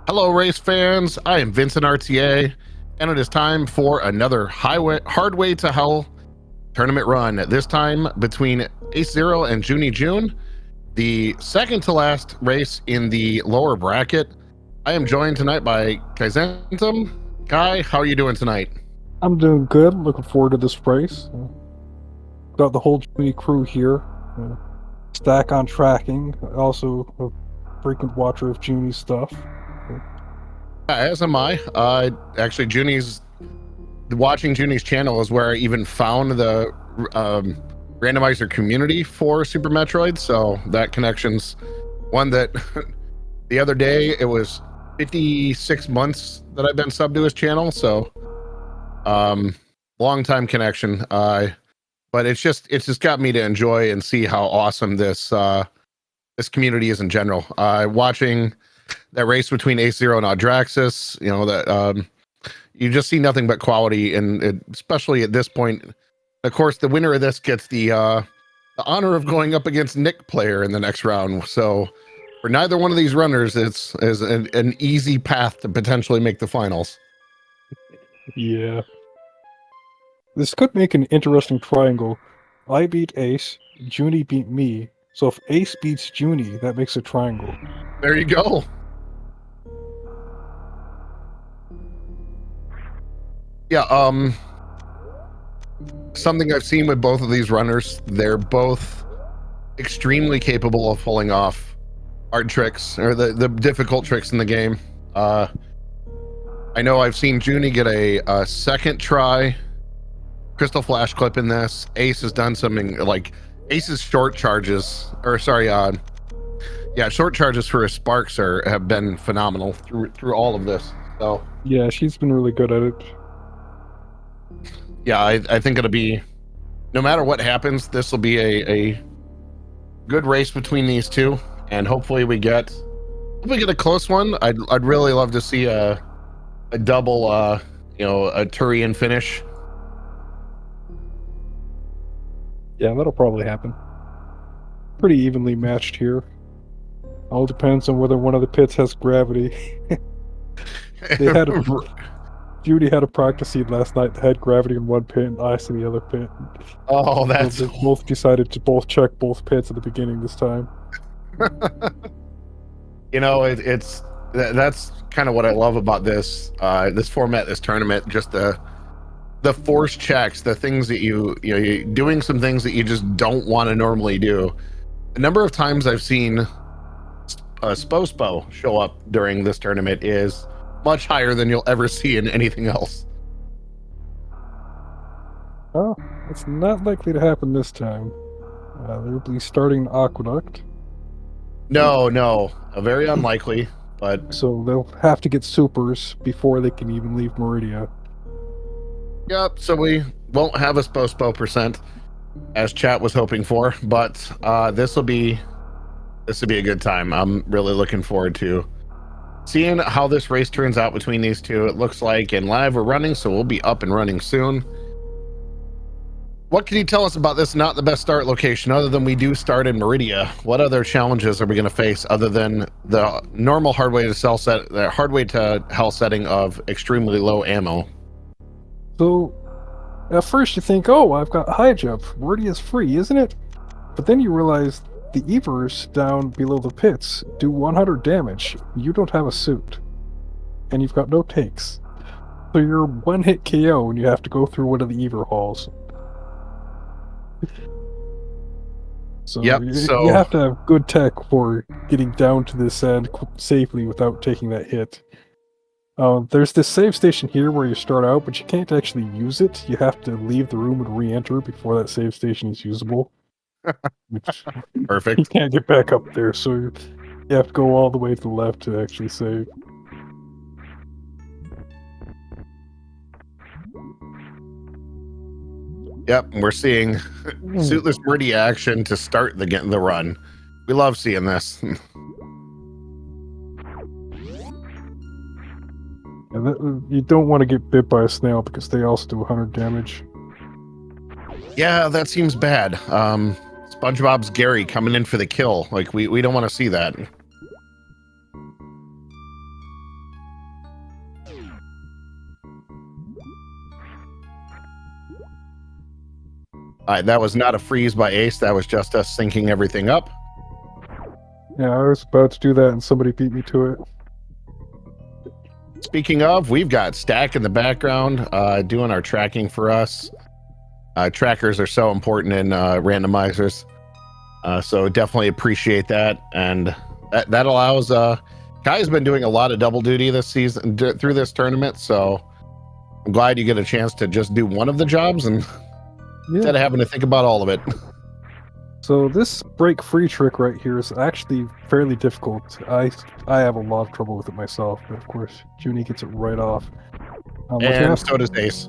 Hello, race fans. I am Vincent RTA, and it is time for another Hardway to Hell tournament run. This time between AceZer0 and jooniejoone, the second to last race in the lower bracket. I am joined tonight by Kaizentum. Kai, how are you doing tonight? I'm doing good. Looking forward to this race. Got the whole Joonie crew here. Stack on tracking. Also a frequent watcher of Junie stuff. As am I. Actually, watching Junie's channel is where I even found the randomizer community for Super Metroid. So that connection's one that the other day it was 56 months that I've been subbed to his channel. So long time connection. But it's just got me to enjoy and see how awesome this community is in general. Watching that race between AceZer0 and Audraxis, you know, that you just see nothing but quality, and especially at this point. Of course, the winner of this gets the honor of going up against Nick Player in the next round. So for neither one of these runners, it's an easy path to potentially make the finals. Yeah. This could make an interesting triangle. I beat Ace, Junie beat me. So if Ace beats Junie, that makes a triangle. There you go. Yeah, something I've seen with both of these runners, they're both extremely capable of pulling off hard tricks, or the difficult tricks in the game. I know I've seen Junie get a second try crystal flash clip in this. Ace has done something like Ace's short charges, or sorry, short charges for his sparks have been phenomenal through all of this. So yeah, she's been really good at it. Yeah, I think it'll be, no matter what happens, this will be a good race between these two, and hopefully we get a close one. I'd really love to see a double, a Turian finish. Yeah, that'll probably happen. Pretty evenly matched here. All depends on whether one of the pits has gravity. Junie had a practice seed last night that had gravity in one pit and ice in the other pit. Oh, that's... So they both decided to check both pits at the beginning this time. You know, that's kind of what I love about this format, this tournament. Just the force checks, the things that you're doing some things that you just don't want to normally do. The number of times I've seen Spo show up during this tournament is much higher than you'll ever see in anything else. Oh, it's not likely to happen this time. They'll be starting Aqueduct. No, very unlikely. But so they'll have to get supers before they can even leave Meridia. Yep. So we won't have a Spo percent, as chat was hoping for. But this will be a good time. I'm really looking forward to seeing how this race turns out between these two. It looks like in live we're running, so we'll be up and running soon. What can you tell us about this not the best start location, other than we do start in Meridia? What other challenges are we going to face other than the normal hardway to hell setting of extremely low ammo? So at first you think, oh, I've got high jump. Meridia's free, isn't it? But then you realize the Evers down below the pits do 100 damage. You don't have a suit. And you've got no takes. So you're one-hit KO and you have to go through one of the Ever halls. So, yep, you have to have good tech for getting down to this end safely without taking that hit. There's this save station here where you start out, but you can't actually use it. You have to leave the room and re-enter before that save station is usable. Perfect. You can't get back up there, so you have to go all the way to the left to actually save. Yep, we're seeing suitless Meridia action to start the run. We love seeing this. You don't want to get bit by a snail because they also do 100 damage. Yeah, that seems bad. SpongeBob's Gary coming in for the kill. Like, we don't want to see that. That was not a freeze by Ace. That was just us syncing everything up. Yeah, I was about to do that and somebody beat me to it. Speaking of, we've got Stack in the background doing our tracking for us. Trackers are so important in randomizers. So definitely appreciate that. And that allows... Kai's been doing a lot of double duty this season through this tournament. So I'm glad you get a chance to just do one of the jobs and instead of having to think about all of it. So this break free trick right here is actually fairly difficult. I have a lot of trouble with it myself, but of course Junie gets it right off. And so does Ace.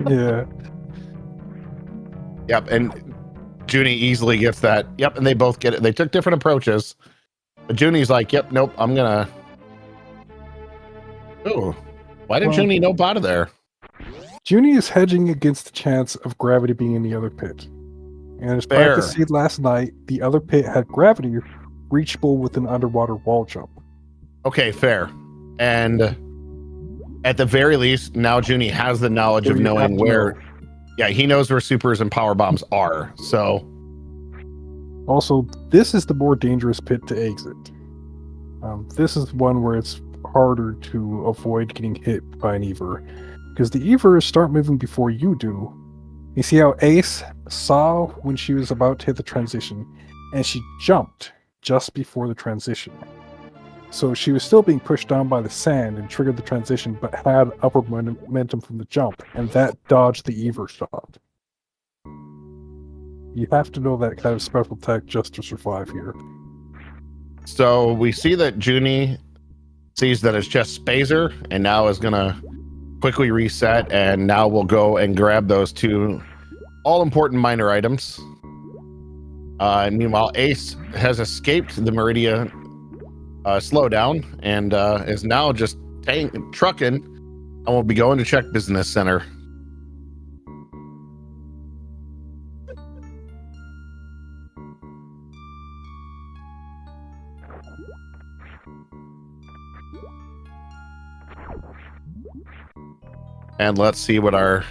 Yeah. Yep, and Junie easily gets that. Yep, and they both get it. They took different approaches. But Junie's like, yep, nope, I'm gonna... Oh, why did Junie nope out of there? Junie is hedging against the chance of gravity being in the other pit. And as practice seed last night, the other pit had gravity reachable with an underwater wall jump. Okay, fair. And at the very least, now Junie has the knowledge of knowing where... Yeah, he knows where supers and power bombs are, so... Also, this is the more dangerous pit to exit. This is one where it's harder to avoid getting hit by an Ever, because the Evers start moving before you do. You see how Ace saw when she was about to hit the transition, and she jumped just before the transition. So she was still being pushed down by the sand and triggered the transition, but had upward momentum from the jump, and that dodged the Ever shot. You have to know that kind of special tech just to survive here. So we see that Junie sees that it's just SpeedRun, and now is gonna quickly reset, and now we'll go and grab those two all-important minor items. And meanwhile, Ace has escaped the Meridia slowdown and is now just trucking, and we'll be going to check Business Center. And let's see what our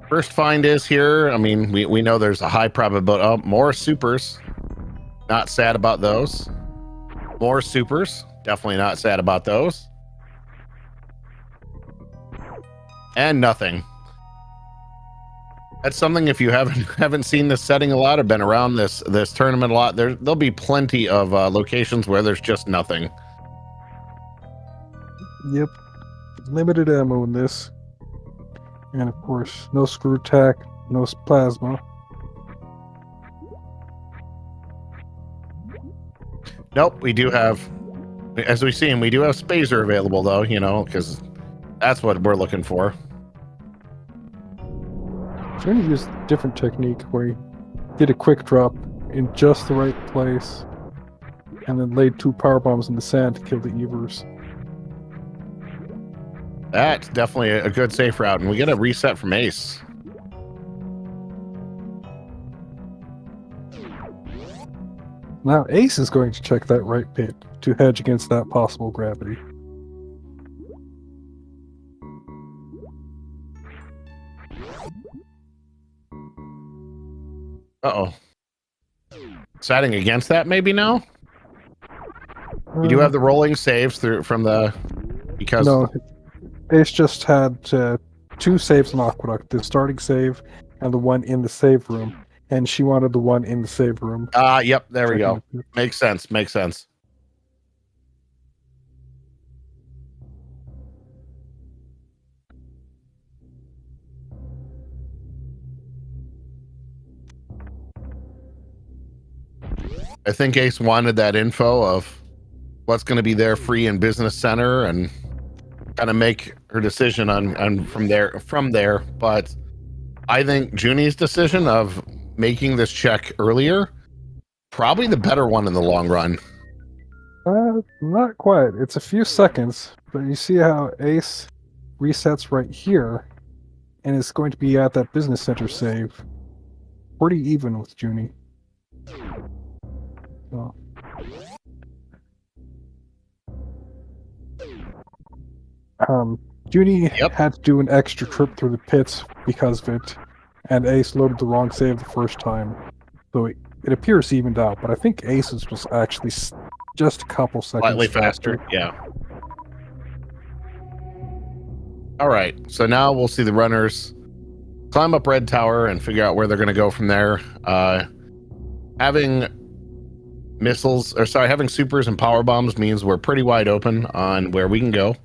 first find is here. I mean, we know there's a high probability. Oh, more supers. Not sad about those. More supers. Definitely not sad about those. And nothing. That's something, if you haven't seen this setting a lot or been around this tournament a lot, there'll be plenty of locations where there's just nothing. Yep. Limited ammo in this. And of course, no screw tack, no plasma. Nope, we do have, as we see, we do have SpeedRun available though, you know, because that's what we're looking for. I'm trying to use a different technique where you did a quick drop in just the right place and then laid two power bombs in the sand to kill the Evers. That's definitely a good safe route, and we get a reset from Ace. Now Ace is going to check that right pit to hedge against that possible gravity. Uh-oh. Setting against that maybe now? You do have the rolling saves from the... Because... No, Ace just had two saves in Aqueduct, the starting save and the one in the save room, and she wanted the one in the save room. Yep, there we go. Makes sense, makes sense. I think Ace wanted that info of what's going to be there free in Business Center and kind of make her decision on from there. But I think Junie's decision of making this check earlier, probably the better one in the long run. Not quite. It's a few seconds, but you see how Ace resets right here, and it's going to be at that Business Center save. Pretty even with Junie. So. Junie had to do an extra trip through the pits because of it, and Ace loaded the wrong save the first time. So it appears evened out, but I think Ace's was actually just a couple seconds Slightly faster. Yeah. All right. So now we'll see the runners climb up Red Tower and figure out where they're going to go from there. Having having supers and power bombs means we're pretty wide open on where we can go.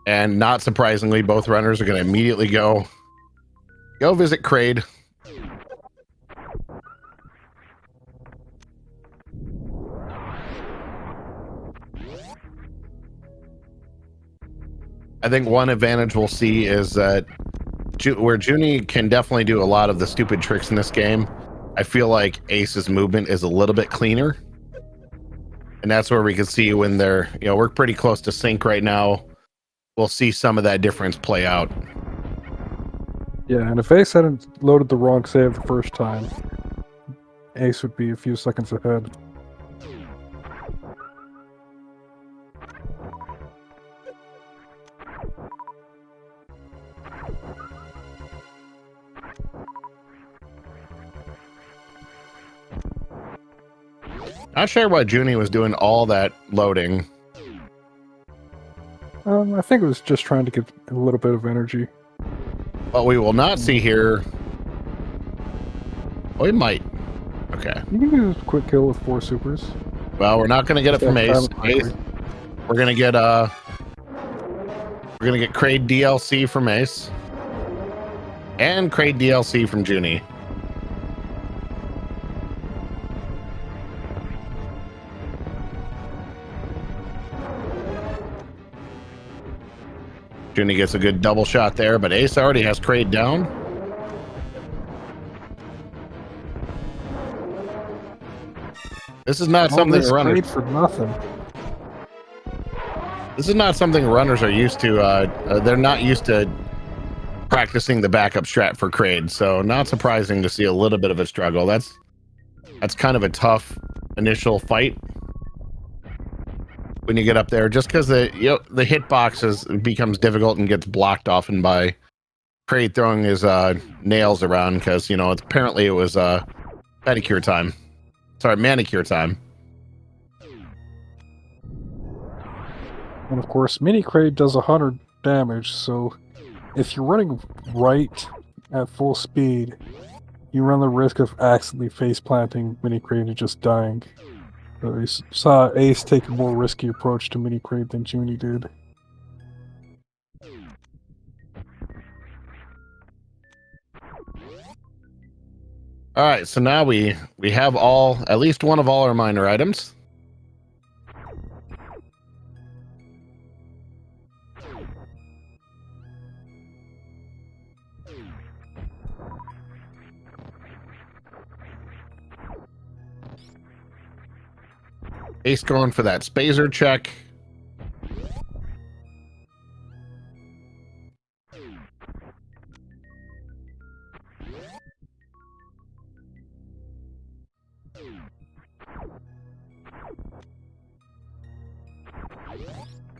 And not surprisingly, both runners are going to immediately go visit Kraid. I think one advantage we'll see is that where Junie can definitely do a lot of the stupid tricks in this game, I feel like Ace's movement is a little bit cleaner. And that's where we can see when they're, we're pretty close to sync right now. We'll see some of that difference play out. Yeah, and if Ace hadn't loaded the wrong save the first time, Ace would be a few seconds ahead. Not sure why Junie was doing all that loading. I think it was just trying to get a little bit of energy. What we will not see here. Oh, he might. Okay. You can do a quick kill with 4 supers. Well, we're not going to get it from Ace. We're going to get Kraid DLC from Ace. And Kraid DLC from Junie. Junie gets a good double shot there, but Ace already has Kraid down. This is not something runners for nothing. This is not something runners are used to. They're not used to practicing the backup strat for Kraid, so not surprising to see a little bit of a struggle. That's kind of a tough initial fight when you get up there, just because the hitbox becomes difficult and gets blocked often by Kraid throwing his nails around, because apparently it was manicure time. And of course, Mini Kraid does 100 damage, so if you're running right at full speed, you run the risk of accidentally face planting Mini Kraid and just dying. So we saw Ace take a more risky approach to Mini Kraid than Junie did. All right, so now we have at least one of all our minor items. Ace going for that SpeedRun check.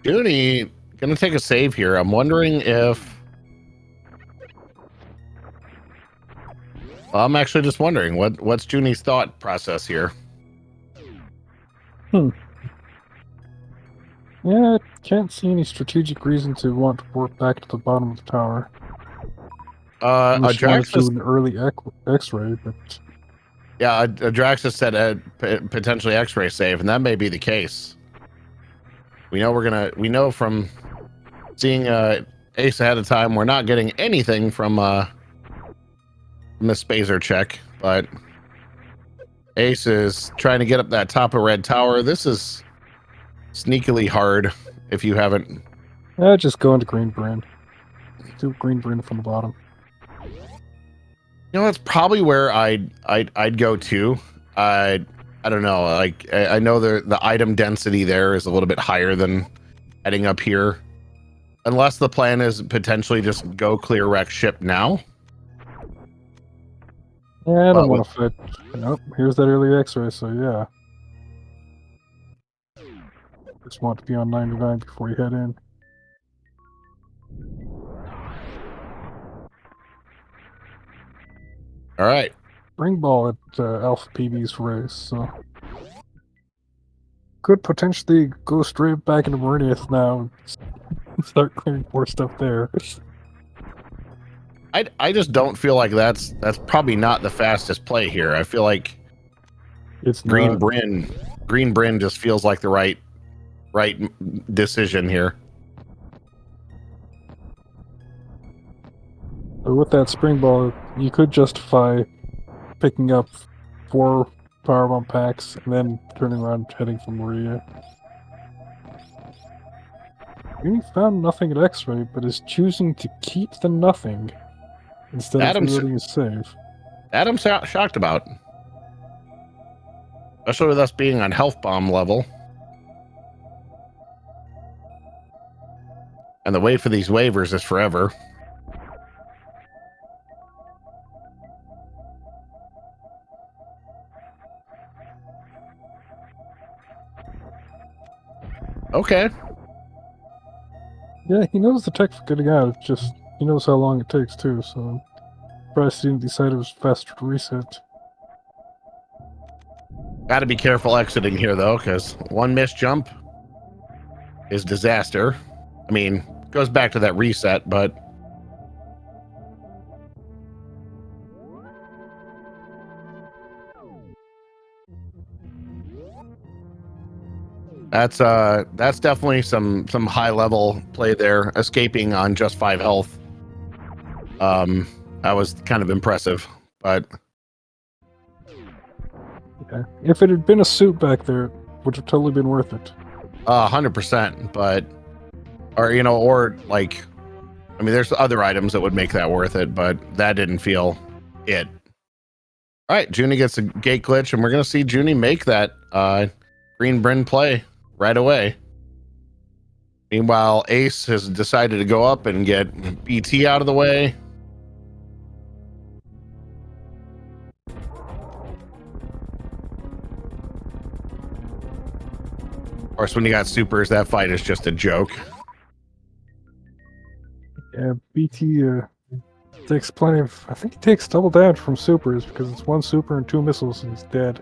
Junie gonna take a save here. I'm wondering if... I'm actually just wondering what's Junie's thought process here. Yeah, I can't see any strategic reason to want to work back to the bottom of the tower. Adraxis an early X-ray, but yeah, Adraxis said potentially X-ray save, and that may be the case. We know from seeing Ace ahead of time, we're not getting anything from Miss SpeedRun check, but Ace is trying to get up that top of Red Tower. This is sneakily hard if you haven't. Just go into Green Brand. Do Green Brand from the bottom. That's probably where I'd go to. I don't know. Like, I know the item density there is a little bit higher than heading up here, unless the plan is potentially just go clear wreck ship now. Yeah, I don't want to fight. Nope, here's that early X-ray, so yeah. Just want to be on 99 before you head in. All right. Spring ball at Alpha PB's race, so could potentially go straight back into Meridius now and start clearing more stuff there. I just don't feel like that's probably not the fastest play here. I feel like It's Green not. Bryn just feels like the right decision here. But with that spring ball, you could justify picking up 4 powerbomb packs and then turning around heading for Maria. We found nothing at X-ray, but is choosing to keep the nothing instead of reloading his save. That I'm shocked about. Especially with us being on health bomb level. And the wait for these waivers is forever. Okay. Yeah, he knows the tech for getting out. It's just he knows how long it takes too. So, surprised he didn't decide it was faster to reset. Got to be careful exiting here though, because one missed jump is disaster. I mean, goes back to that reset, but that's definitely some high level play there, escaping on just 5 health. That was kind of impressive, but Yeah. If it had been a suit back there, it would have totally been worth it. 100%. But or like, I mean, there's other items that would make that worth it, but that didn't feel it. All right, Junie gets a gate glitch, and we're gonna see Junie make that Green Bryn play right away. Meanwhile, Ace has decided to go up and get BT out of the way. Of course, when you got supers, that fight is just a joke. Yeah, BT takes plenty of. I think he takes double damage from supers because it's 1 super and 2 missiles and he's dead.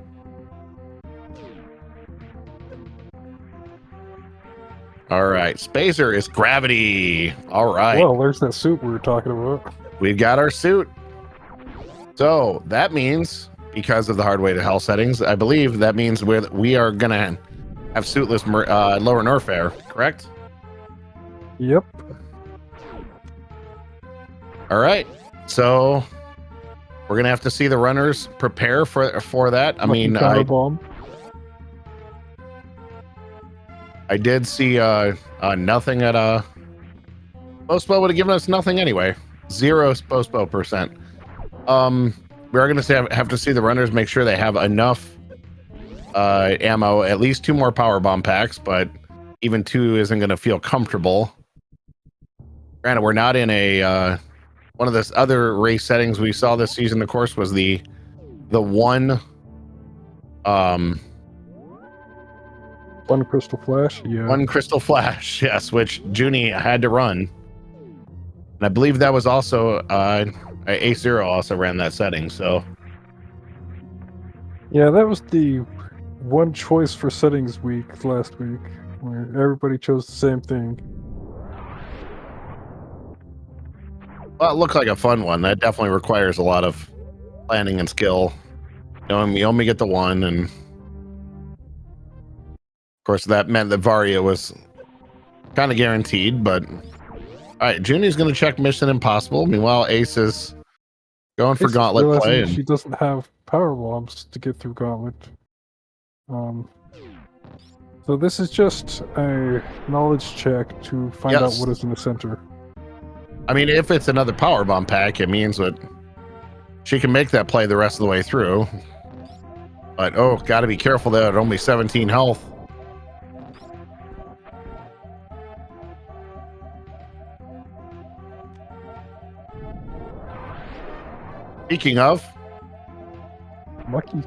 All right, SpeedRun is gravity. All right. Well, there's that suit we were talking about. We've got our suit. So that means, because of the hardway to hell settings, I believe that means we are gonna have suitless lower Norfair, correct? Yep. All right. So we're gonna have to see the runners prepare for that. I mean, bomb. I did see nothing at Postpo would have given us nothing anyway. 0 Postpo percent. We are gonna have to see the runners make sure they have enough ammo, at least 2 more power bomb packs, but even 2 isn't gonna feel comfortable. Granted, we're not in a one of the other race settings we saw this season, of course, was the one crystal flash. Yeah. 1 crystal flash, yes, which Junie had to run. And I believe that was also AceZer0 also ran that setting, so Yeah, that was the one choice for settings week last week, where everybody chose the same thing. well, it looked like a fun one. That definitely requires a lot of planning and skill. You only get the 1, and of course that meant that Varia was kind of guaranteed, but all right, Junie's going to check Mission Impossible. Meanwhile, Ace is going for Gauntlet play. And she doesn't have power bombs to get through Gauntlet. So this is just a knowledge check to find out what is in the center. I mean, if it's another power bomb pack, it means that she can make that play the rest of the way through. But got to be careful there at only 17 health. Speaking of, Lucky.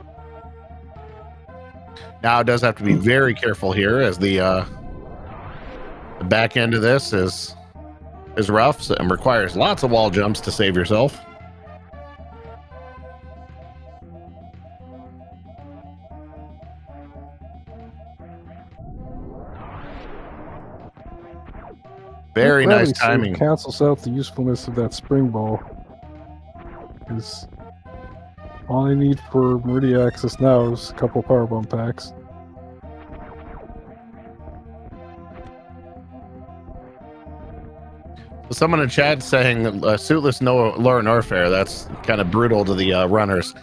now does have to be very careful here, as the back end of this is rough and requires lots of wall jumps to save yourself. Very nice Gravity save timing. cancels out the usefulness of that spring ball. Because all I need for Meridia access now is a couple powerbomb packs. Someone in chat saying suitless no lower Norfair. That's kind of brutal to the runners.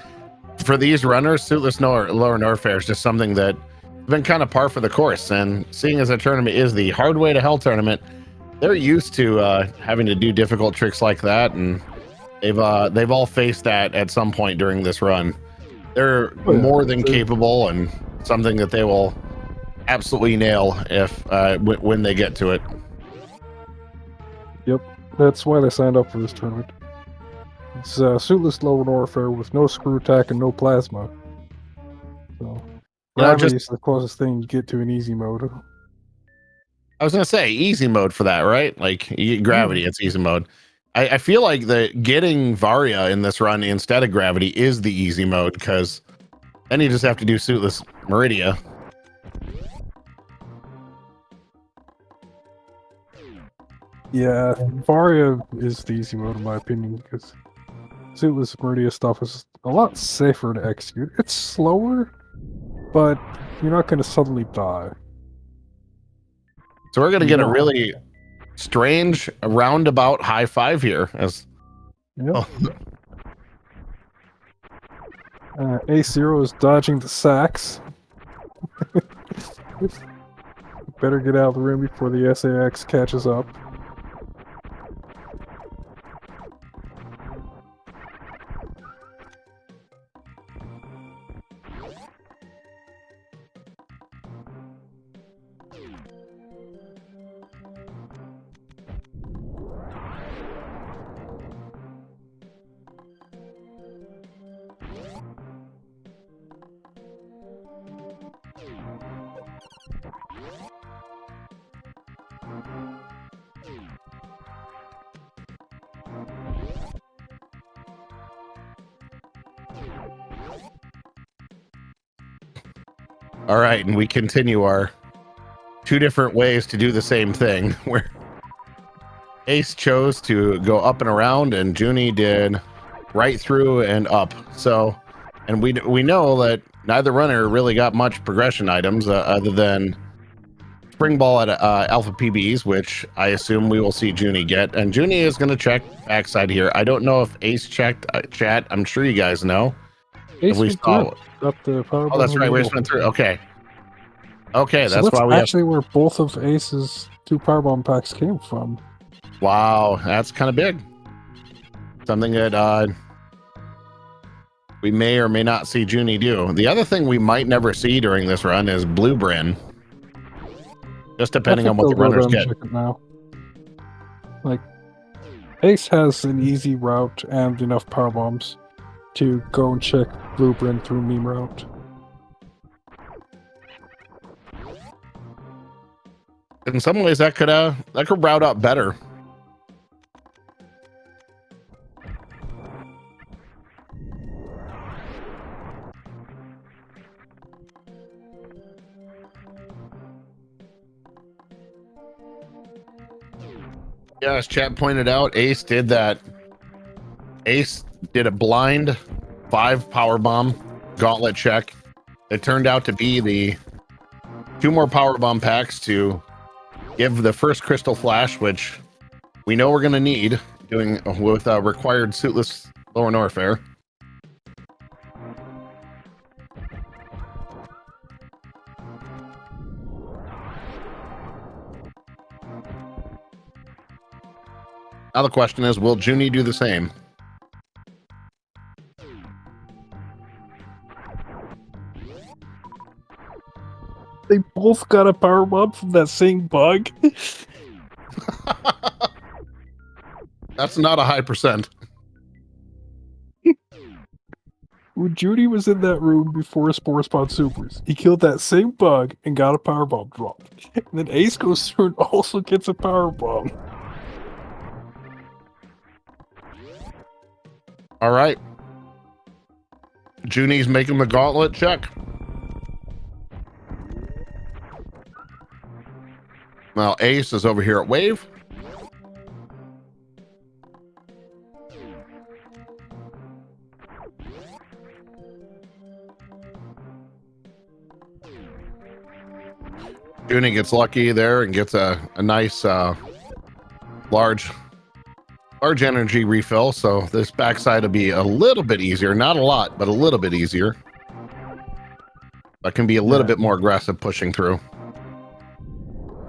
For these runners, suitless lower Norfair is just something that has been kind of par for the course. And seeing as the tournament is the hard way to hell tournament, they're used to having to do difficult tricks like that, and they've all faced that at some point during this run. They're more than capable, and something that they will absolutely nail if when they get to it. Yep, that's why they signed up for this tournament. It's suitless lower Norfair with no screw attack and no plasma. So gravity is the closest thing you get to an easy mode. I was gonna say easy mode for that, right? Like you get gravity, it's easy mode. I feel like getting Varia in this run instead of gravity is the easy mode, because then you just have to do suitless Meridia. Yeah, Varia is the easy mode in my opinion, because suitless Meridia stuff is a lot safer to execute. It's slower, but you're not going to suddenly die. So we're going to get a really strange roundabout high five here. As AceZer0 is dodging the sacks. Better get out of the room before the SAX catches up. All right, and we continue our two different ways to do the same thing, where Ace chose to go up and around, and Junie did right through and up. So, and we know that neither runner really got much progression items other than Spring Ball at Alpha PBs, which I assume we will see Junie get. And Junie is going to check backside here. I don't know if Ace checked chat. I'm sure you guys know. Ace went through. Got the power oh, that's right. We just went through. Okay. Okay, so that's why we actually where both of Ace's two powerbomb packs came from. Wow, that's kind of big. Something that we may or may not see Junie do. The other thing we might never see during this run is Blue Bryn. Just depending on what the runners get. Now. Like, Ace has an easy route and enough power bombs to go and check Blue Bryn through meme route. In some ways, that could route out better. Yeah, as chat pointed out, Ace did that. Ace did a blind 5 powerbomb gauntlet check. It turned out to be the 2 more powerbomb packs to give the first crystal flash, which we know we're going to need doing with required suitless lower Norfair. Now the question is, will Junie do the same? They both got a powerbomb from that same bug. That's not a high percent. When Junie was in that room before Spore Spawn Supers, he killed that same bug and got a powerbomb drop. And then Ace goes through and also gets a powerbomb. All right. Junie's making the gauntlet check. Now Ace is over here at Wave. Junie gets lucky there and gets a nice large energy refill. So this backside will be a little bit easier. Not a lot, but a little bit easier. But can be a little bit more aggressive pushing through.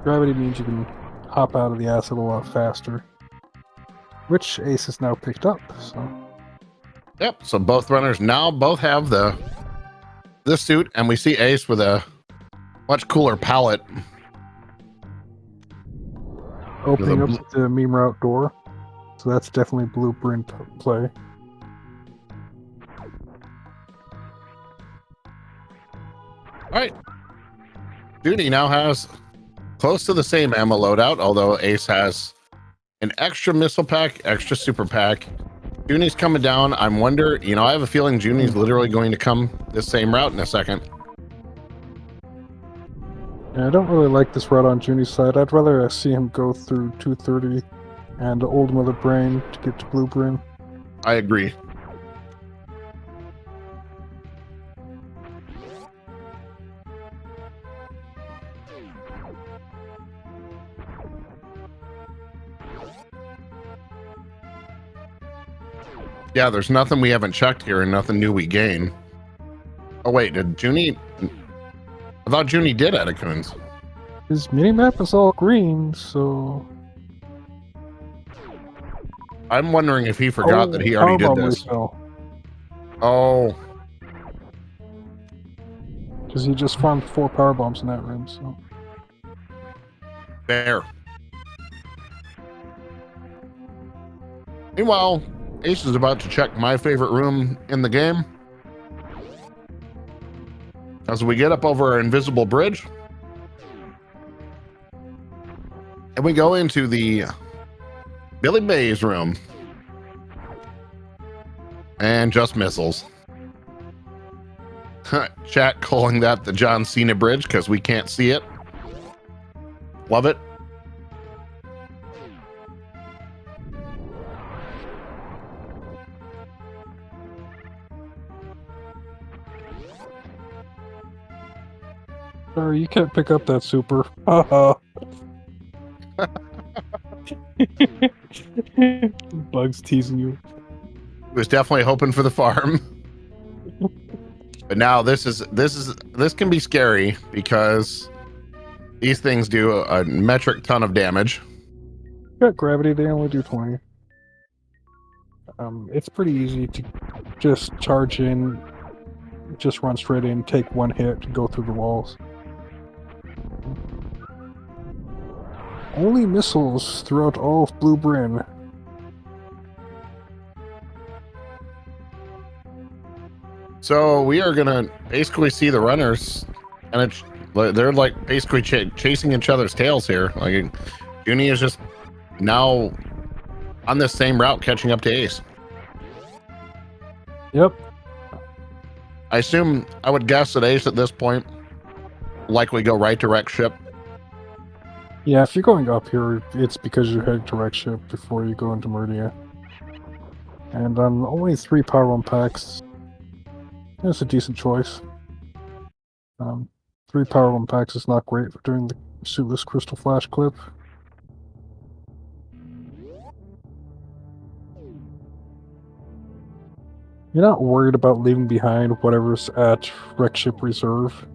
Gravity means you can hop out of the acid a lot faster. Which Ace has now picked up, so... Yep, so both runners now both have this suit, and we see Ace with a much cooler palette. Opening up the meme route door. So that's definitely blueprint play. Alright. Junie now has close to the same ammo loadout, although Ace has an extra missile pack, extra super pack. Junie's coming down. I have a feeling Junie's literally going to come this same route in a second. Yeah, I don't really like this route on Junie's side. I'd rather see him go through 230 and Old Mother Brain to get to Blueprint. I agree. Yeah, there's nothing we haven't checked here and nothing new we gain. Oh wait, did Junie? I thought Junie did Adacoons. His minimap is all green, so... I'm wondering if he forgot that he already did this. Oh. Because he just farmed 4 power bombs in that room, so... There. Meanwhile, Ace is about to check my favorite room in the game. As we get up over our invisible bridge. And we go into the Billy Mays room. And just missiles. Chat calling that the John Cena bridge because we can't see it. Love it. Sorry, you can't pick up that super. Haha. Bugs teasing you. He was definitely hoping for the farm. But now this can be scary because these things do a metric ton of damage. Got gravity, they only do 20. It's pretty easy to just charge in, just run straight in, take one hit, and go through the walls. Only missiles throughout all of Blue Bryn. So we are gonna basically see the runners, and they're like basically chasing each other's tails here. Like Junie is just now on this same route, catching up to Ace. Yep. I would guess that Ace at this point likely go right to wreck ship. Yeah, if you're going up here, it's because you're heading to wreck ship before you go into Meridia. And on only 3 power 1 packs, it's a decent choice. 3 power 1 packs is not great for doing the suitless crystal flash clip. You're not worried about leaving behind whatever's at wreck ship reserve,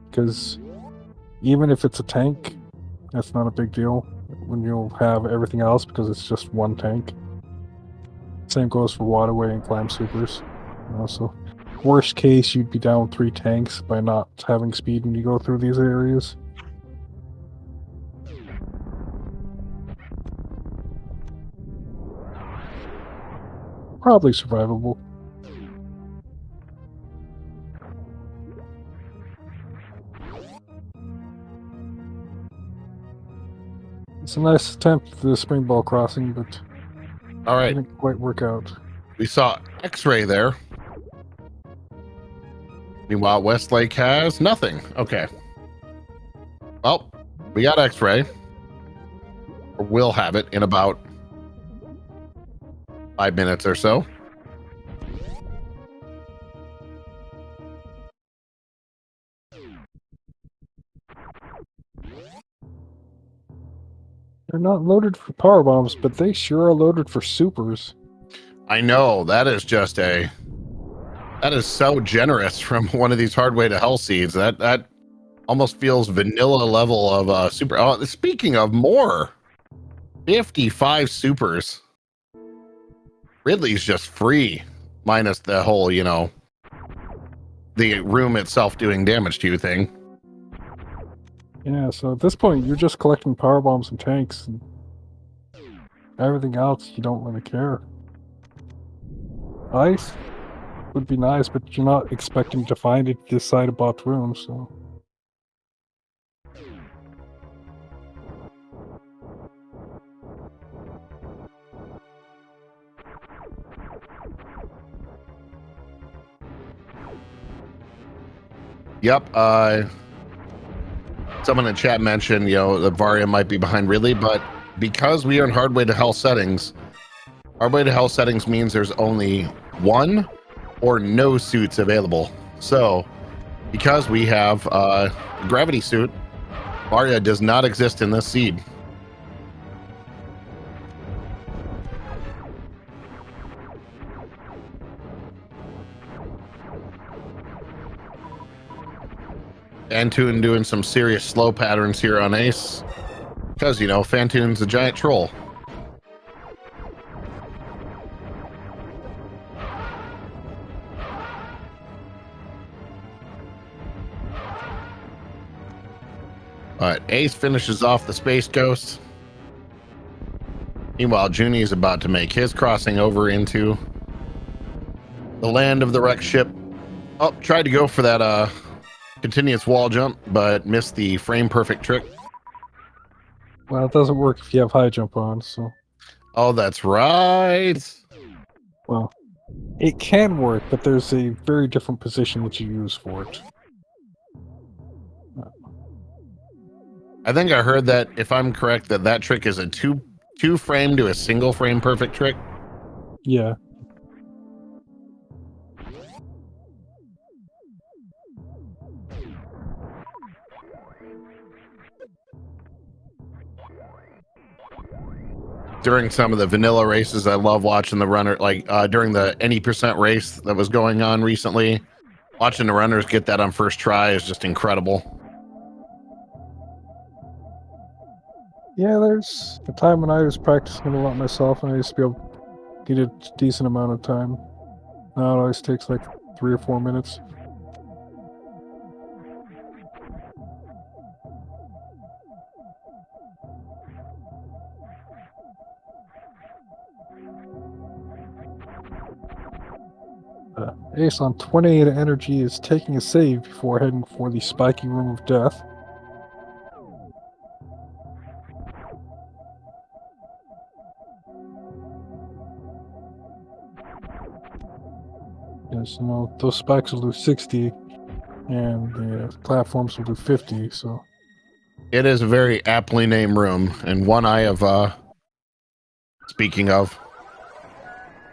because even if it's a tank, that's not a big deal when you'll have everything else because it's just one tank. Same goes for waterway and climb supers. So worst case, you'd be down 3 tanks by not having speed when you go through these areas. Probably survivable. It's a nice attempt at the spring ball crossing, but all right, didn't quite work out. We saw X-ray there. Meanwhile, Westlake has nothing. Okay. Well, we got X-ray. Or we'll have it in about 5 minutes or so. They're not loaded for power bombs, but they sure are loaded for supers. I know that is just that is so generous from one of these Hardway to Hell seeds. That almost feels vanilla level of super. Oh, speaking of more, 55 supers. Ridley's just free, minus the whole, the room itself doing damage to you thing. Yeah, so at this point, you're just collecting power bombs and tanks, and everything else you don't really care. Ice would be nice, but you're not expecting to find it this side of bot room, so. Yep. Someone in chat mentioned, that Varia might be behind Ridley, but because we are in Hardway to Hell settings, Hardway to Hell settings means there's only one or no suits available. So, because we have gravity suit, Varia does not exist in this seed. Fantoon doing some serious slow patterns here on Ace. Because, Fantoon's a giant troll. Alright, Ace finishes off the Space Ghost. Meanwhile, Joonie is about to make his crossing over into the land of the wrecked ship. Oh, tried to go for that continuous wall jump, but missed the frame perfect trick. Well, it doesn't work if you have high jump on, so. Oh, that's right. Well, it can work, but there's a very different position that you use for it. I think I heard that, if I'm correct, that trick is a two frame to a single frame perfect trick. Yeah. During some of the vanilla races, I love watching the runner, like during the any percent race that was going on recently, watching the runners get that on first try is just incredible. Yeah, there's a time when I was practicing a lot myself, and I used to be able to get a decent amount of time. Now it always takes like 3 or 4 minutes. Ace on 28 energy is taking a save before heading for the spiky room of death. Yes, those spikes will do 60, and the platforms will do 50, so. It is a very aptly named room, and one I have, speaking of,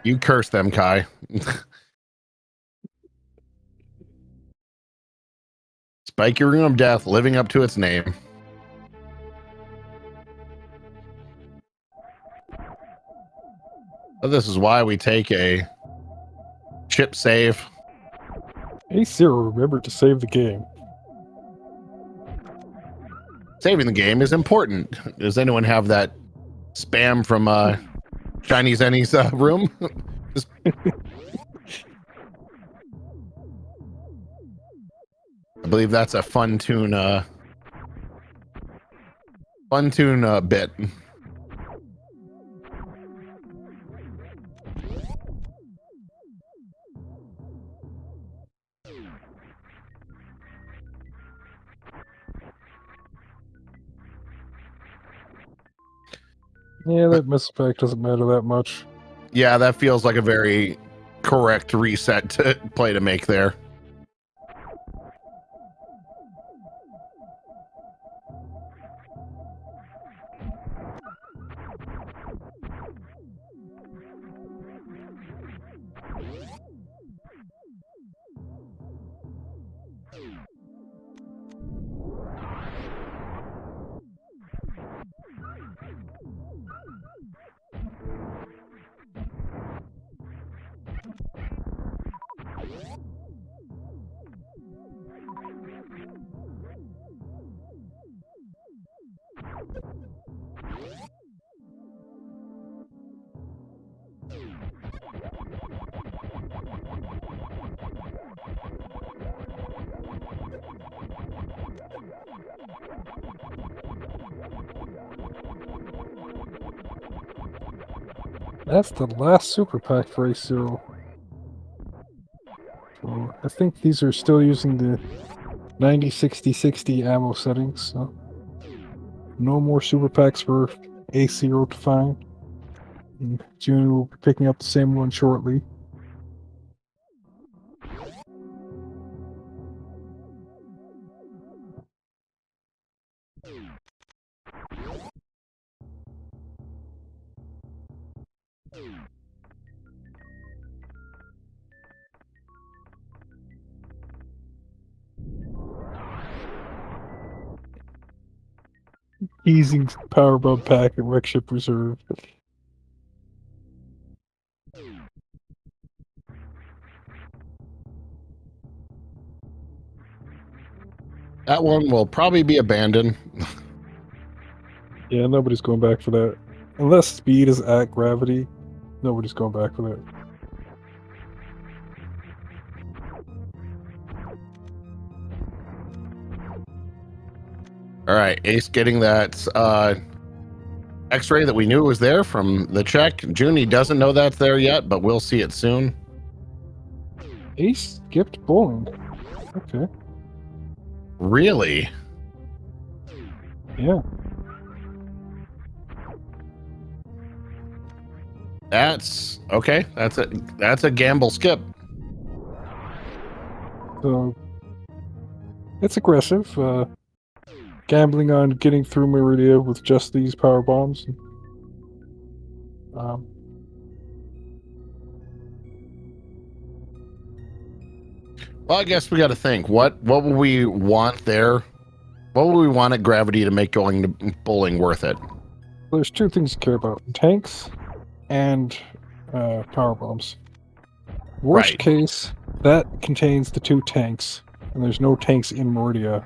you curse them, Kai. Spiky Room of Death, living up to its name. So this is why we take a chip save. AceZer0 remembered to save the game. Saving the game is important. Does anyone have that spam from Chinese Annie's room? I believe that's a fun tune bit. Yeah, that missile pack doesn't matter that much. Yeah, that feels like a very correct reset to play to make there. That's the last super pack for AceZer0. So I think these are still using the 90-60-60 ammo settings, so no more super packs for AceZer0 to find. And June will be picking up the same one shortly. Easing power bump pack at Wreck Ship Reserve. That one will probably be abandoned. Yeah, nobody's going back for that. Unless speed is at gravity, nobody's going back for that. All right, Ace getting that X-ray that we knew was there from the check. Junie doesn't know that's there yet, but we'll see it soon. Ace skipped bowling. Okay. Really? Yeah. That's okay. That's a gamble skip. So it's aggressive. Gambling on getting through Meridia with just these power bombs. Um, Well, I guess we got to think. What will we want there? What will we want at gravity to make going to bowling worth it? there's two things to care about: tanks and power bombs. Worst Right. case, that contains the two tanks, and there's no tanks in Meridia.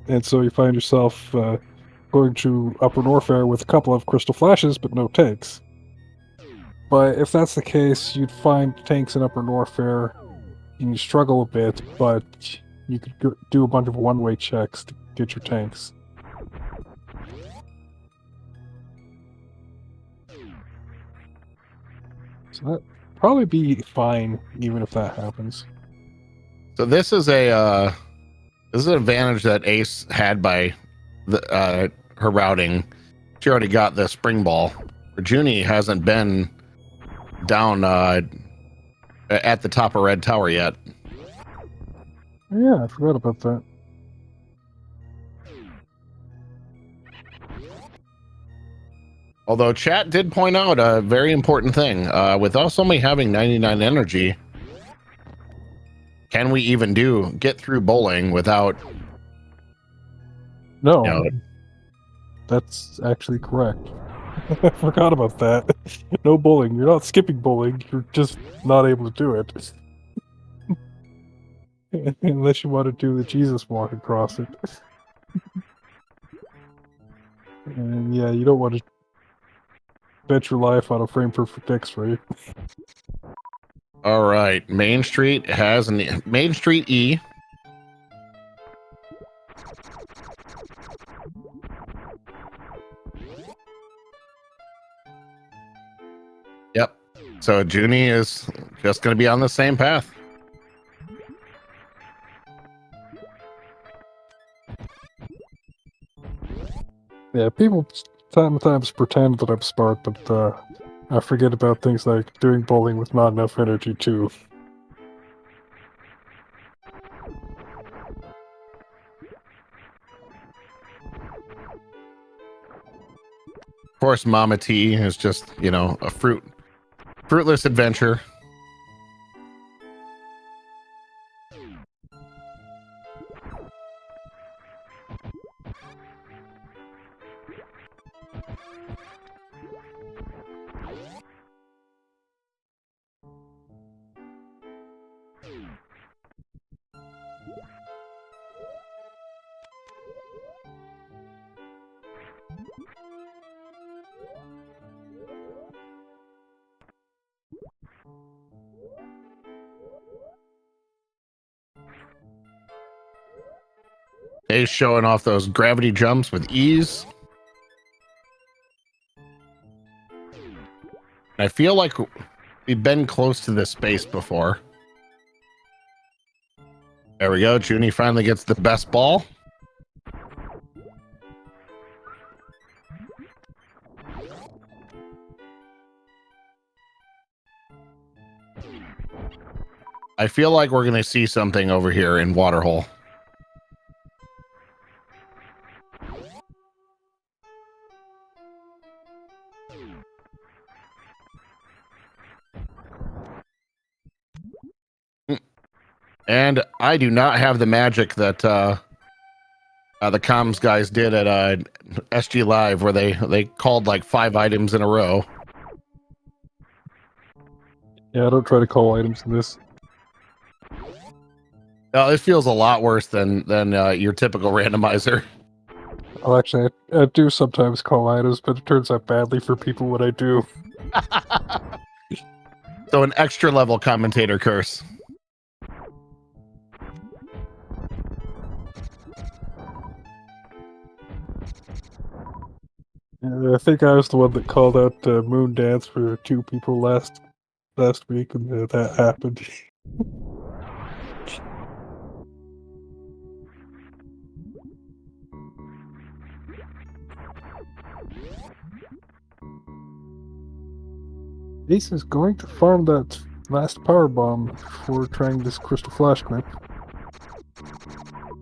And so you find yourself going to Upper Norfair with a couple of crystal flashes, but no tanks. But if that's the case, you'd find tanks in Upper Norfair, and you struggle a bit, but you could do a bunch of one-way checks to get your tanks. So that probably be fine, even if that happens. So this is an advantage that Ace had by her routing. She already got the spring ball. Junie hasn't been down at the top of Red Tower yet. Yeah, I forgot about that. Although chat did point out a very important thing. With us only having 99 energy, can we even get through bowling without? No, You know, that's actually correct. I forgot about that. No bowling. You're not skipping bowling. You're just not able to do it. Unless you want to do the Jesus walk across it. And yeah, you don't want to bet your life on a frame perfect X-ray. all right, Main Street has Main Street E. Yep. So Junie is just going to be on the same path. Yeah, people sometimes pretend that I'm smart, but I forget about things like doing bowling with not enough energy too. Of course, Mama T is just, a fruitless adventure. Ace showing off those gravity jumps with ease. I feel like we've been close to this space before. There we go. Joonie finally gets the best ball. I feel like we're going to see something over here in Waterhole. And I do not have the magic that the comms guys did at SG Live, where they called like 5 items in a row. Yeah, I don't try to call items in this. No, it feels a lot worse than your typical randomizer. Well, actually, I do sometimes call items, but it turns out badly for people when I do. So an extra level commentator curse. I think I was the one that called out Moon Dance for 2 people last week, and that happened. Ace is going to farm that last power bomb before trying this crystal flash clip,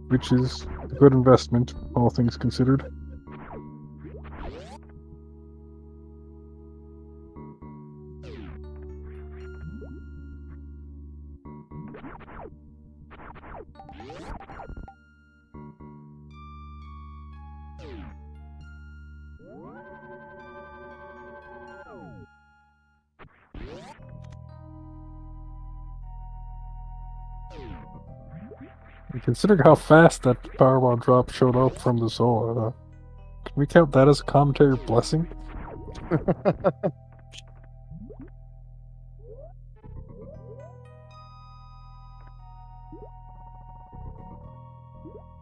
which is a good investment, all things considered. And considering how fast that powerbomb drop showed up from the Zola, can we count that as a commentary blessing?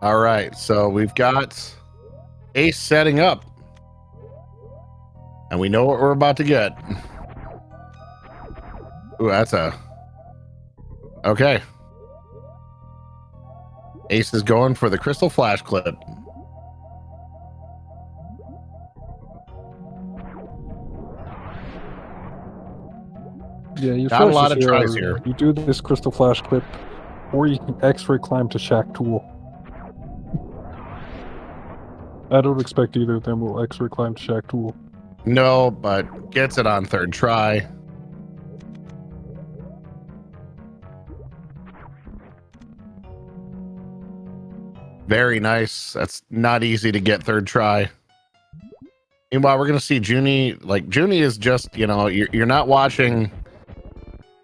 All right, so we've got Ace setting up, and we know what we're about to get. Ooh, that's okay. Ace is going for the crystal flash clip. Yeah, you Not a lot of tries here. You do this crystal flash clip, or you can X-ray climb to Shack Tool. I don't expect either of them will X-ray climb to Shack Tool. No, but gets it on 3rd try. Very nice. That's not easy to get 3rd try. Meanwhile, we're going to see Joonie. Like, Joonie is just, you're not watching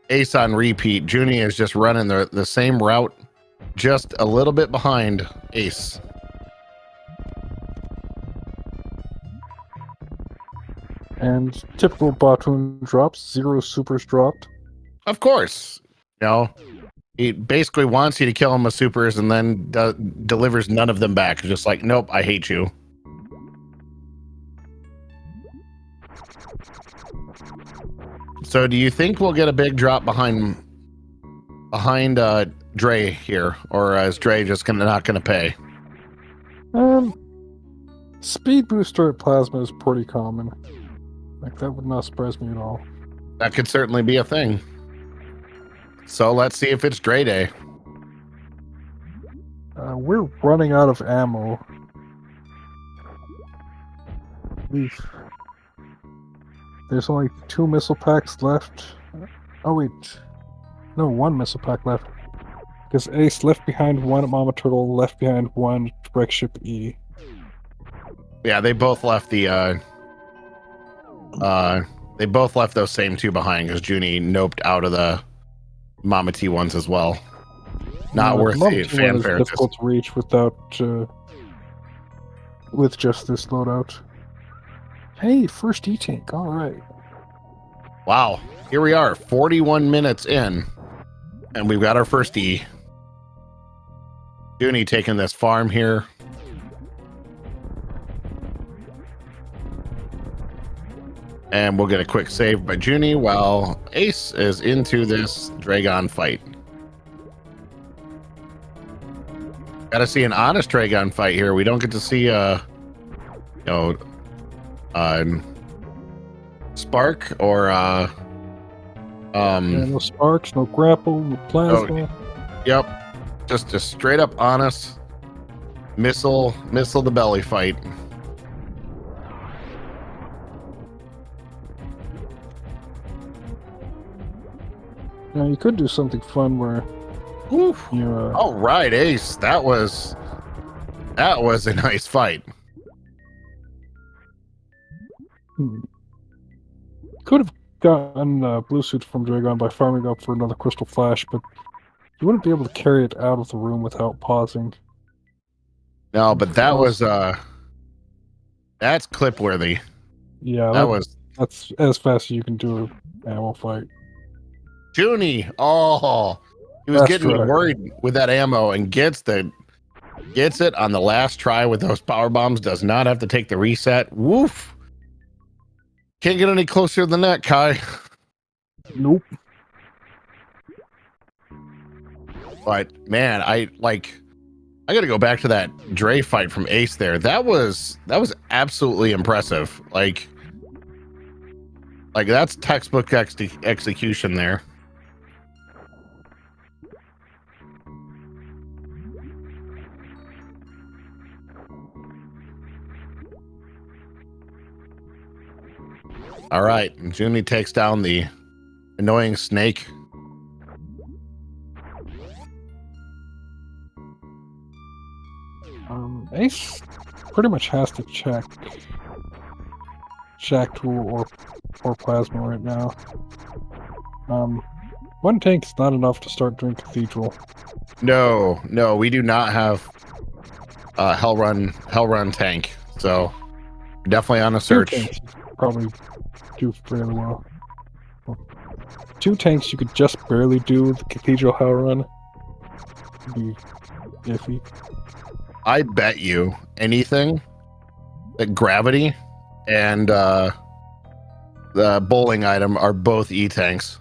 Ace on repeat. Joonie is just running the same route, just a little bit behind Ace. And typical Batoon drops, 0 supers dropped. Of course. He basically wants you to kill him with supers and then delivers none of them back. Just like, nope, I hate you. So do you think we'll get a big drop behind Dre here, or is Dre just not gonna pay? Speed booster at Plasma is pretty common. Like, that would not surprise me at all. That could certainly be a thing. So let's see if it's Dre Day. We're running out of ammo. There's only 2 missile packs left. Oh wait, no, 1 missile pack left. Because Ace left behind 1 Mama Turtle, left behind 1 Wreck Ship E. Yeah, they both left they both left those same 2 behind because Joonie noped out of the Mama T ones as well. Not worth the fanfare. It's difficult to reach without with just this loadout. Hey, first E-Tank, alright. Wow, here we are, 41 minutes in, and we've got our first E. Joonie taking this farm here. And we'll get a quick save by Junie while Ace is into this Dragon fight. Gotta see an honest Dragon fight here. We don't get to see spark or no sparks, no grapple, no plasma. Yep. Just a straight up honest missile the belly fight. Now you could do something fun where you all right, Ace. That was a nice fight. Could have gotten blue suit from Dragon by farming up for another crystal flash, but you wouldn't be able to carry it out of the room without pausing. No, but that was that's clip worthy. Yeah, that's as fast as you can do an ammo fight. Junie, he was getting me worried with that ammo and gets it on the last try with those power bombs. Does not have to take the reset. Woof. Can't get any closer than that, Kai. Nope. But man, I gotta go back to that Dre fight from Ace there. That was absolutely impressive. Like that's textbook execution there. All right, Junie takes down the annoying snake. Ace pretty much has to check Shack Tool or Plasma right now. One tank's not enough to start doing Cathedral. No, we do not have Hell Run tank, so definitely on a search. Probably do fairly well. 2 tanks you could just barely do the Cathedral Hell Run. Be iffy. I bet you anything that Gravity and the bowling item are both E-tanks.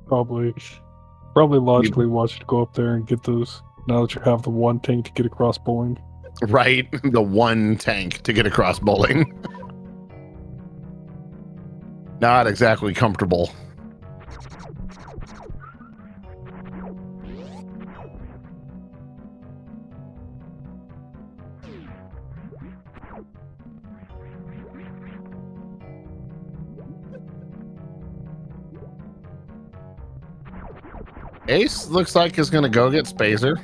Probably logically wants you to go up there and get those now that you have the 1 tank to get across bowling. Right, the 1 tank to get across bowling. Not exactly comfortable. Ace looks like he's gonna go get SpeedGaming.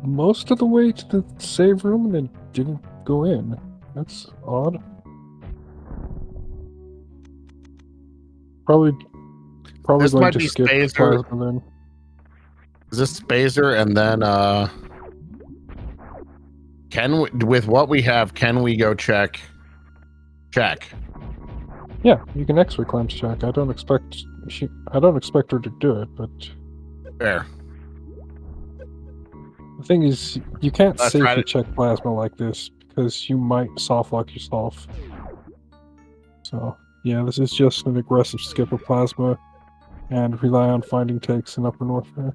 Most of the way to the save room and then didn't go in. That's odd. Probably this going might to be skip SpeedGaming. Plasma then. Is this SpeedGaming and then can we, with what we have, can we go check? Yeah, you can X-ray clamps check. I don't expect her to do it, but fair. The thing is, you can't safely check Plasma like this because you might soft lock yourself. So yeah, this is just an aggressive skip of Plasma and rely on finding takes in Upper Norfair.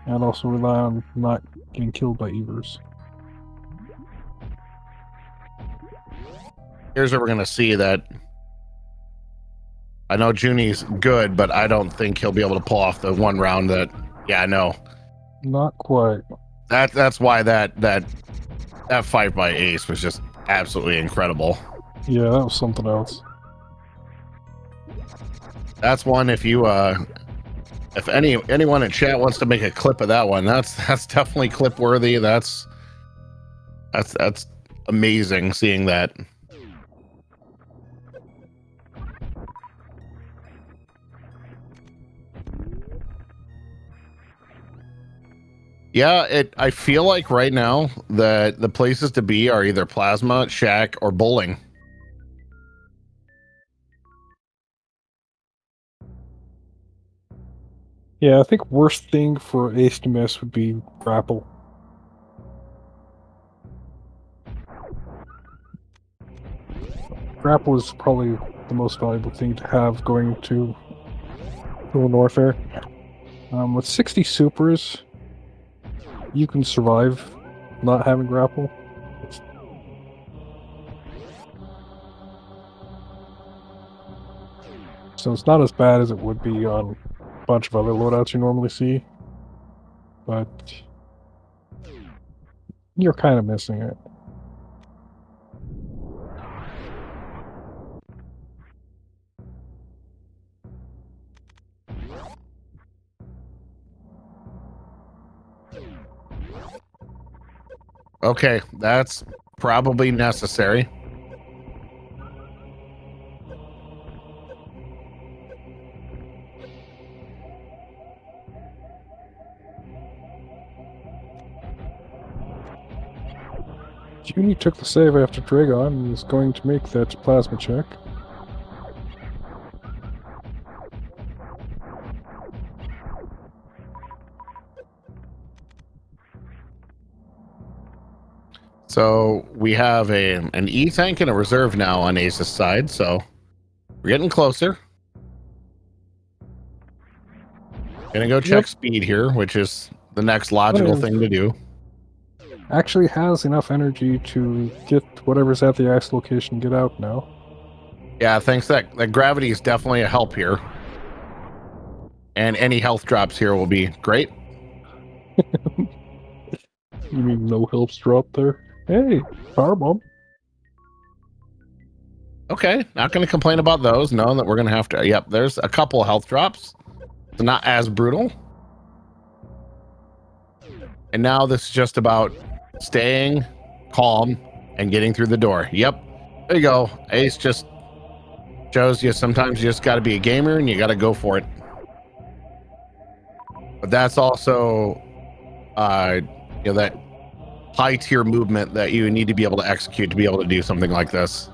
And also rely on not getting killed by Evers. Here's where we're gonna see that. I know Junie's good, but I don't think he'll be able to pull off the 1 round that. Yeah, I know. Not quite. That's why that fight by Ace was just absolutely incredible. Yeah, that was something else. That's one. If you if anyone in chat wants to make a clip of that one, that's definitely clip worthy. That's amazing seeing that. Yeah, I feel like right now that the places to be are either Plasma, Shack, or bowling. Yeah, I think worst thing for Ace to miss would be grapple. grapple is probably the most valuable thing to have going to a Norfair. With 60 supers, you can survive not having grapple. So it's not as bad as it would be on a bunch of other loadouts you normally see. But you're kind of missing it. Okay, that's probably necessary. Junie took the save after Dragon and is going to make that plasma check. So we have an E tank and a reserve now on Ace's side, so we're getting closer. Gonna go check speed here, which is the next logical thing to do. Actually has enough energy to get whatever's at the Axe location get out now. Yeah, thanks. That gravity is definitely a help here. And any health drops here will be great. You mean no helps drop there? Hey, powerbomb. Okay, not going to complain about those. Know that we're going to have to. Yep, there's a couple health drops. So not as brutal. And now this is just about staying calm and getting through the door. Yep, there you go. Ace just shows you sometimes you just got to be a gamer and you got to go for it. But that's also, you know, that high tier movement that you need to be able to execute to be able to do something like this.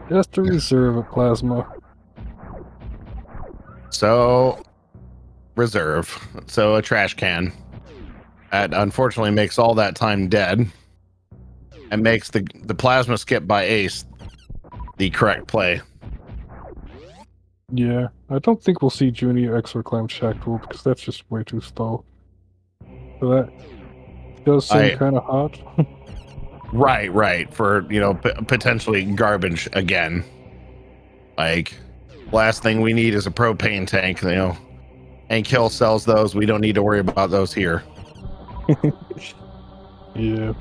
Just a reserve of plasma. So, reserve. So a trash can. That unfortunately makes all that time dead. And makes the plasma skip by Ace the correct play. Yeah, I don't think we'll see Junie Exoclam Shackle because that's just way too slow. So that does seem kind of hot. Right. For, you know, potentially garbage again. Like, last thing we need is a propane tank, you know. And Kill sells those. We don't need to worry about those here. Yeah.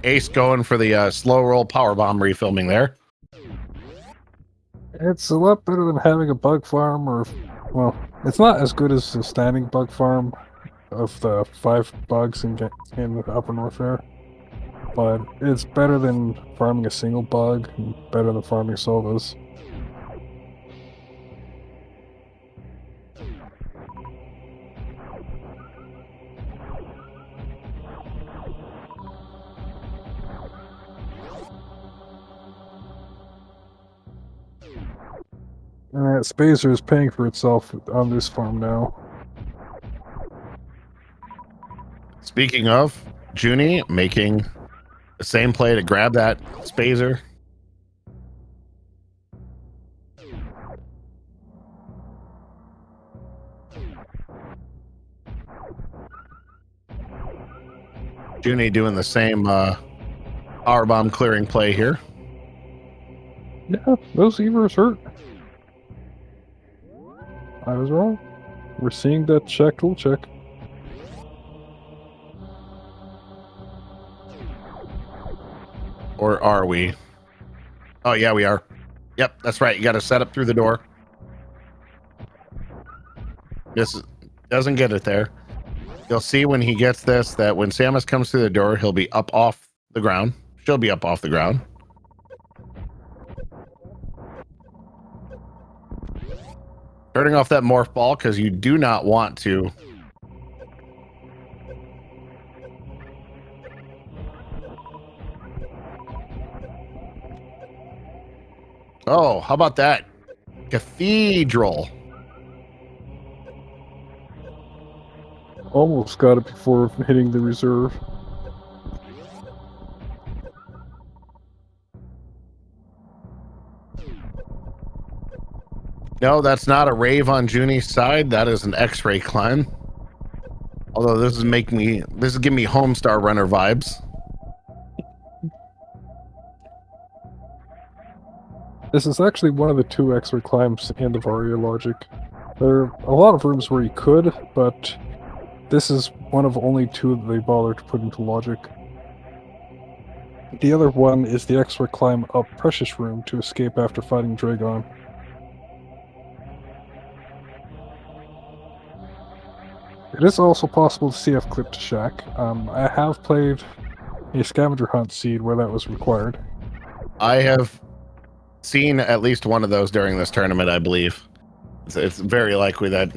Ace going for the slow roll power bomb refilming there. It's a lot better than having a bug farm, or, well, it's not as good as the standing bug farm of the 5 bugs in Upper Norfair, but it's better than farming a single bug and better than farming Sovas. And that SpeedRun is paying for itself on this farm now. Speaking of, Junie making the same play to grab that SpeedRun. Junie doing the same power bomb clearing play here. Yeah, those Evers hurt. I was wrong. We're seeing that tool check. Or are we? Oh, yeah, we are. Yep, that's right. You got to set up through the door. This doesn't get it there. You'll see when he gets this that when Samus comes through the door, he'll be up off the ground. She'll be up off the ground. Turning off that morph ball because you do not want to. Oh, how about that? Cathedral. Almost got it before hitting the reserve. No, that's not a rave on Junie's side. That is an X-ray climb. Although this is giving me Homestar Runner vibes. This is actually one of the 2 X-ray climbs in the Varia logic. There are a lot of rooms where you could, but this is one of only 2 that they bother to put into logic. The other one is the X-ray climb up Precious Room to escape after fighting Dragon. It is also possible to CF clip to Shack. I have played a scavenger hunt seed where that was required. I have seen at least one of those during this tournament, I believe. It's very likely that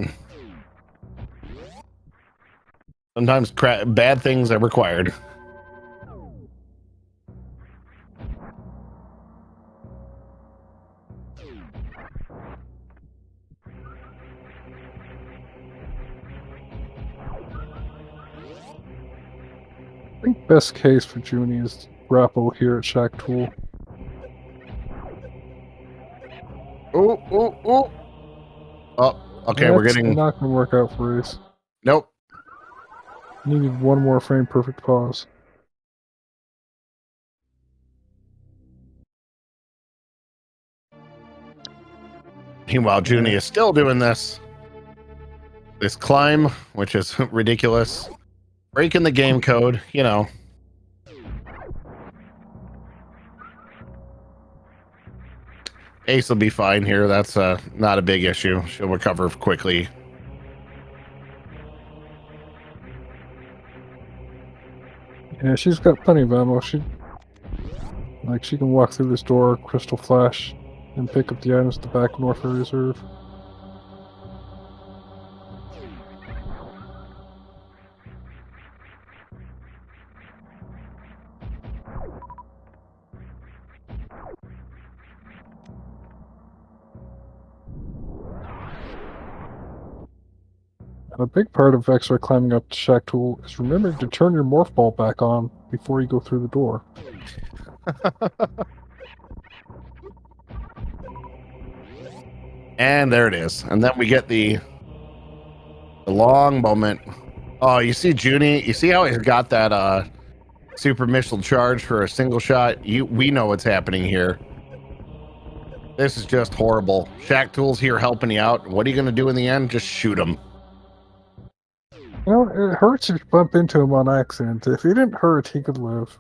sometimes bad things are required. I think best case for Junie is grapple here at Shack Tool. Oh, oh, oh. Oh, okay, we're getting... not going to work out for Ace. Nope. Needed one more frame perfect pause. Meanwhile, Junie is still doing this climb, which is ridiculous. Breaking the game code, you know. Ace will be fine here. That's not a big issue. She'll recover quickly. Yeah, she's got plenty of ammo. She can walk through this door, Crystal Flash, and pick up the items at the back of Norfair Reserve. And a big part of X-ray climbing up to Shack Tool is remembering to turn your morph ball back on before you go through the door. And there it is. And then we get the long moment. Oh, you see Junie? You see how he's got that super missile charge for a single shot? We know what's happening here. This is just horrible. Shack Tool's here helping you out. What are you going to do in the end? Just shoot him. You know, it hurts if you bump into him on accident. If he didn't hurt, he could live.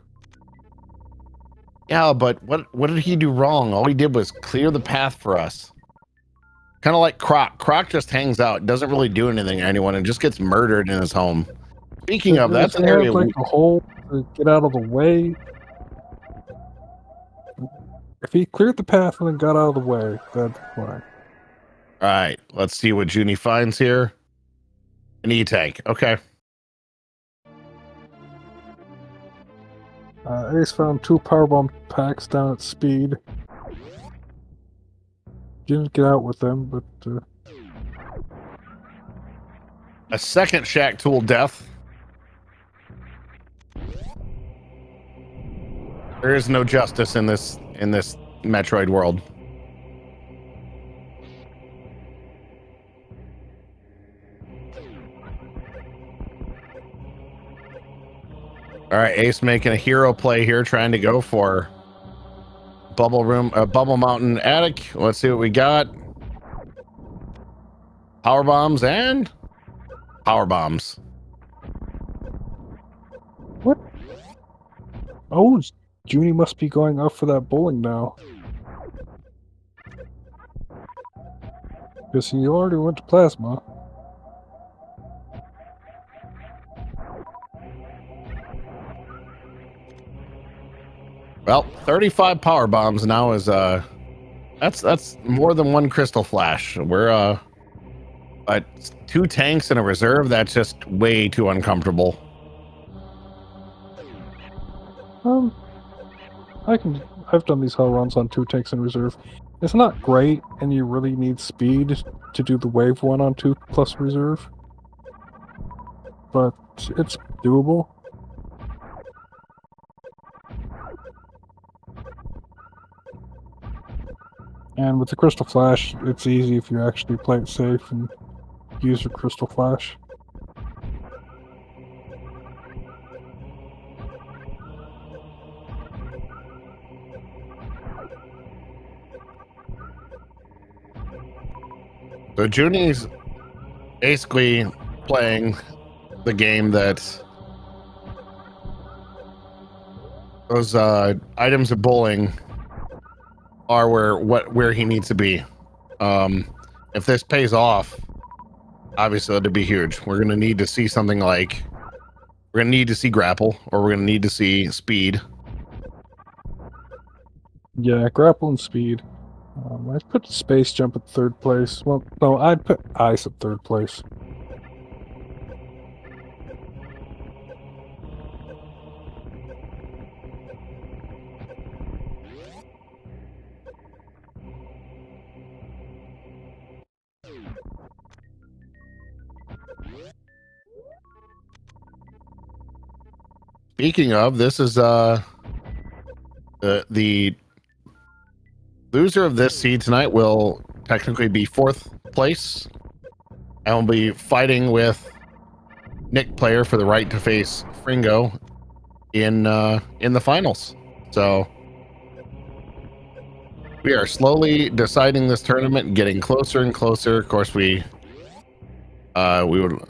Yeah, but what did he do wrong? All he did was clear the path for us. Kind of like Croc. Croc just hangs out, doesn't really do anything to anyone, and just gets murdered in his home. Speaking of, that's an area like a hole to get out of the way. If he cleared the path and then got out of the way, that'd be fine. All right, let's see what Junie finds here. An E-tank. Okay. Ace found 2 powerbomb packs down at Speed. Didn't get out with them, but... A second Shack Tool death. There is no justice in this Metroid world. All right, Ace making a hero play here, trying to go for Bubble Mountain attic. Let's see what we got. Power bombs and power bombs. What? Oh, Junie must be going out for that bowling now. Because he already went to plasma. Well, 35 power bombs now is that's more than 1 crystal flash. We're but 2 tanks in a reserve, that's just way too uncomfortable. I've done these hell runs on 2 tanks in reserve. It's not great, and you really need speed to do the wave 1 on 2 plus reserve. But it's doable. And with the Crystal Flash, it's easy if you actually play it safe and use your Crystal Flash. So Junie's basically playing the game that those items of bowling are where he needs to be. If this pays off, obviously that'd be huge. We're gonna need to see something like we're gonna need to see grapple, or we're gonna need to see speed. Yeah, grapple and speed. I'd put Space Jump at 3rd place. Well, no, I'd put Ice at 3rd place. Speaking of, this is the loser of this seed tonight will technically be 4th place, and will be fighting with Nick Player for the right to face Fringo in the finals. So we are slowly deciding this tournament and getting closer and closer. Of course, we would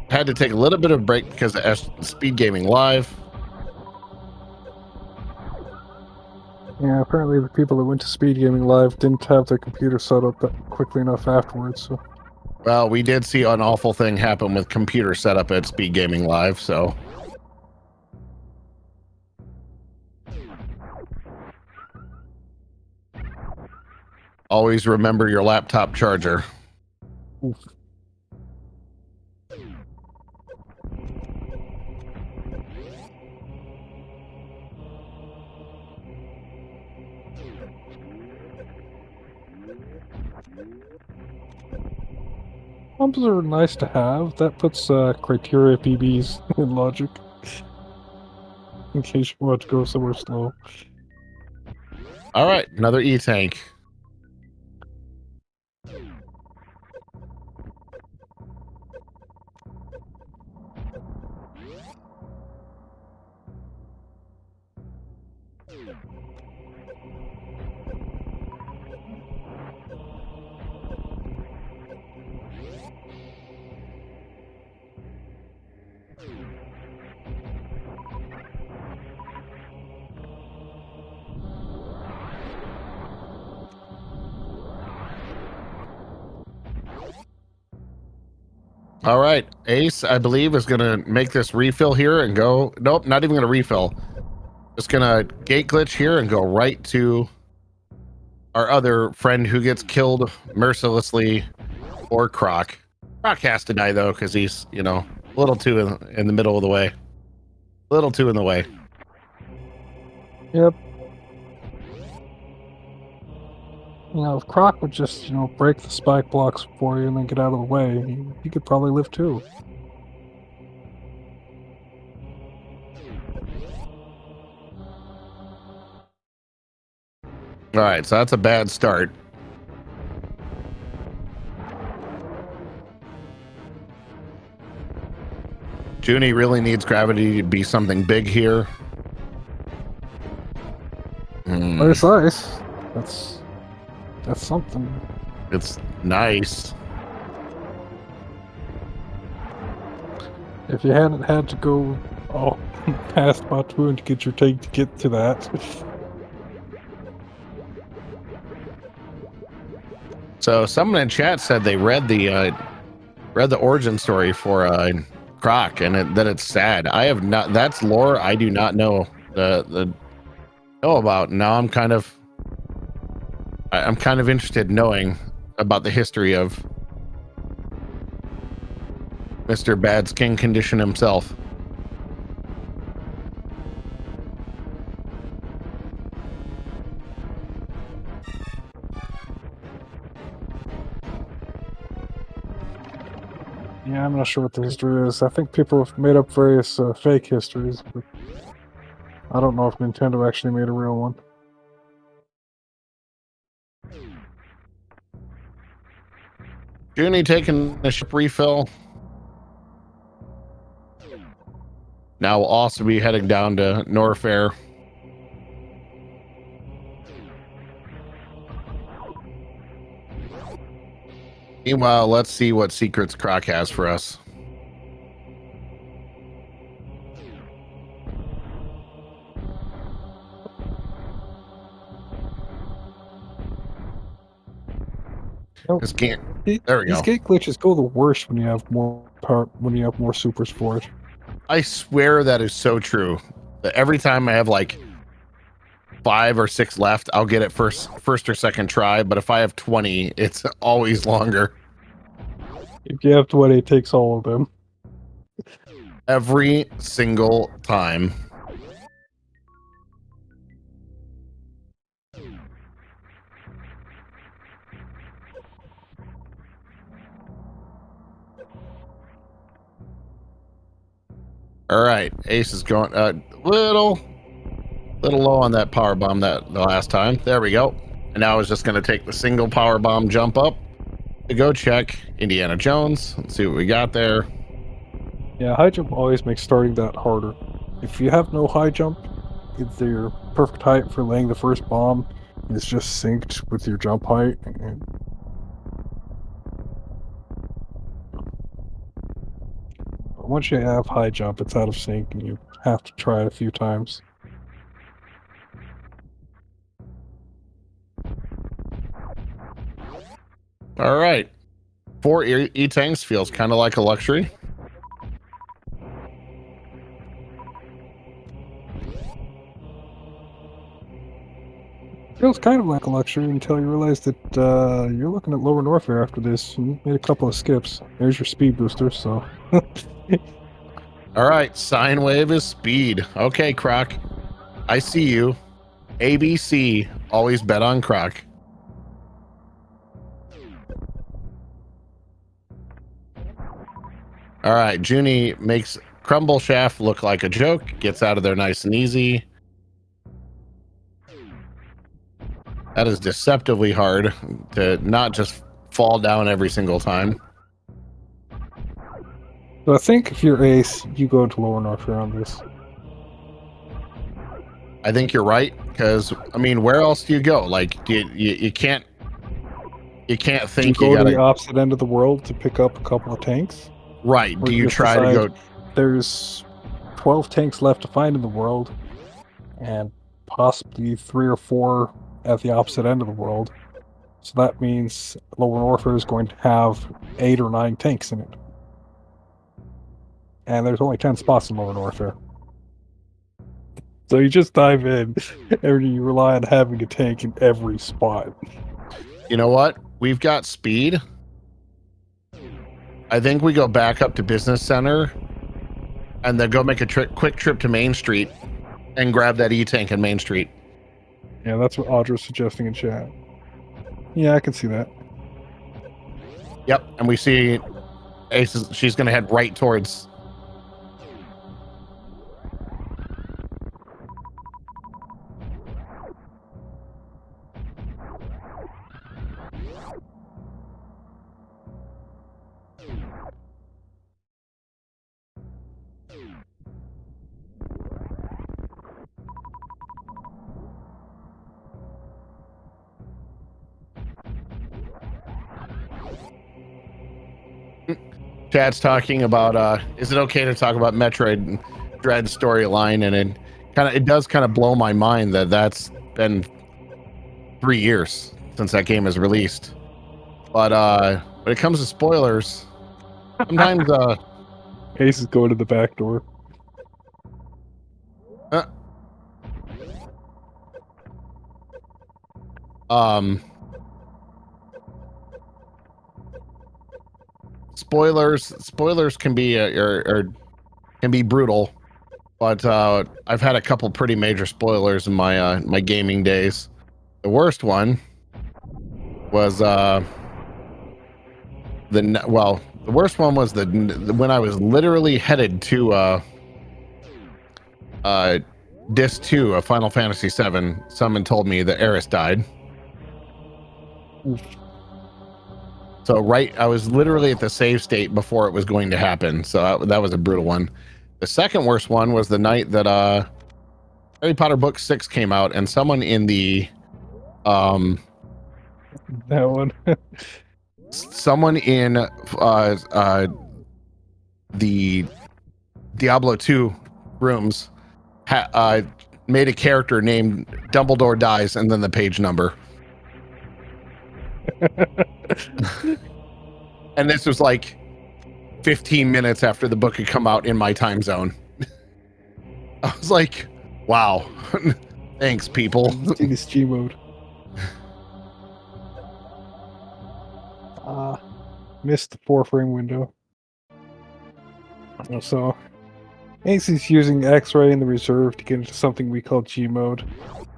had to take a little bit of break because of SpeedGaming Live. Yeah, apparently the people that went to SpeedGaming Live didn't have their computer set up quickly enough afterwards, so... Well, we did see an awful thing happen with computer setup at SpeedGaming Live, so... Always remember your laptop charger. Oof. Pumps are nice to have. That puts criteria PBs in logic. In case you want to go somewhere slow. All right, another E-Tank. All right, Ace, I believe, is going to make this refill here and go... Nope, not even going to refill. Just going to gate glitch here and go right to our other friend who gets killed mercilessly, or Croc. Croc has to die, though, because he's, you know, a little too in the middle of the way. A little too in the way. Yep. You know, if Croc would just, you know, break the spike blocks for you and then get out of the way, he could probably live too. All right, so that's a bad start. Junie really needs gravity to be something big here. But it's nice. That's something. It's nice. If you hadn't had to go past Batoon to get your tank to get to that. So someone in chat said they read the origin story for Croc, and that it's sad. I have not. That's lore I do not know know about. Now I'm kind of interested in knowing about the history of Mr. Bad Skin Condition himself. Yeah, I'm not sure what the history is. I think people have made up various fake histories, but I don't know if Nintendo actually made a real one. Junie taking a ship refill. Now we'll also be heading down to Norfair. Meanwhile, let's see what secrets Croc has for us. Nope. This can't. There we These go. gate glitches go the worst when you have more power, when you have more supers for it. I swear that is so true. That every time I have like 5 or 6 left, I'll get it first or second try. But if I have 20, it's always longer. If you have 20, it takes all of them. Every single time. All right, Ace is going little low on that power bomb that the last time. There we go. And now I was just going to take the single power bomb jump up to go check Indiana Jones. Let's see what we got there. Yeah, high jump always makes starting that harder. If you have no high jump, it's your perfect height for laying the first bomb is just synced with your jump height. And once you have high jump, it's out of sync and you have to try it a few times. All right. 4 E-tanks feels kind of like a luxury. Feels kind of like a luxury until you realize that you're looking at Lower Norfair after this. You made a couple of skips. There's your speed booster, so... All right, sine wave is speed. Okay, Croc. I see you. ABC, always bet on Croc. All right, Junie makes Crumble Shaft look like a joke, gets out of there nice and easy. That is deceptively hard to not just fall down every single time. So I think if you're Ace, you go to Lower Norfair on this. I think you're right, because I mean, where else do you go? Like, you can't think Do you you go to gotta. the opposite end of the world to pick up a couple of tanks? Right. Or Do you just try to decide go? there's 12 tanks left to find in the world, and possibly 3 or 4 at the opposite end of the world. So that means Lower Norfair is going to have 8 or 9 tanks in it. And there's only 10 spots in Lower Norfair. So you just dive in, and you rely on having a tank in every spot. You know what? We've got speed. I think we go back up to Business Center and then go make a quick trip to Main Street and grab that E-tank in Main Street. Yeah, that's what Audra's suggesting in chat. Yeah, I can see that. Yep, and we see Ace. She's going to head right towards. Chad's talking about is it okay to talk about Metroid Dread storyline, and it does kind of blow my mind that that's been 3 years since that game is released. But when it comes to spoilers, sometimes Ace is going to the back door. spoilers can be or can be brutal, but I've had a couple pretty major spoilers in my gaming days. The worst one was the The worst one was when I was literally headed to disc 2 of Final Fantasy VII. Someone told me that Eris died. Oof. So I was literally at the save state before it was going to happen. So that was a brutal one. The second worst one was the night that Harry Potter Book 6 came out, and someone in the That one. someone in the Diablo 2 rooms made a character named Dumbledore Dies and then the page number. And this was like 15 minutes after the book had come out in my time zone. I was like, wow. Thanks, people. In this G mode. Missed the 4-frame window. So, Ace is using X-Ray in the reserve to get into something we call G mode.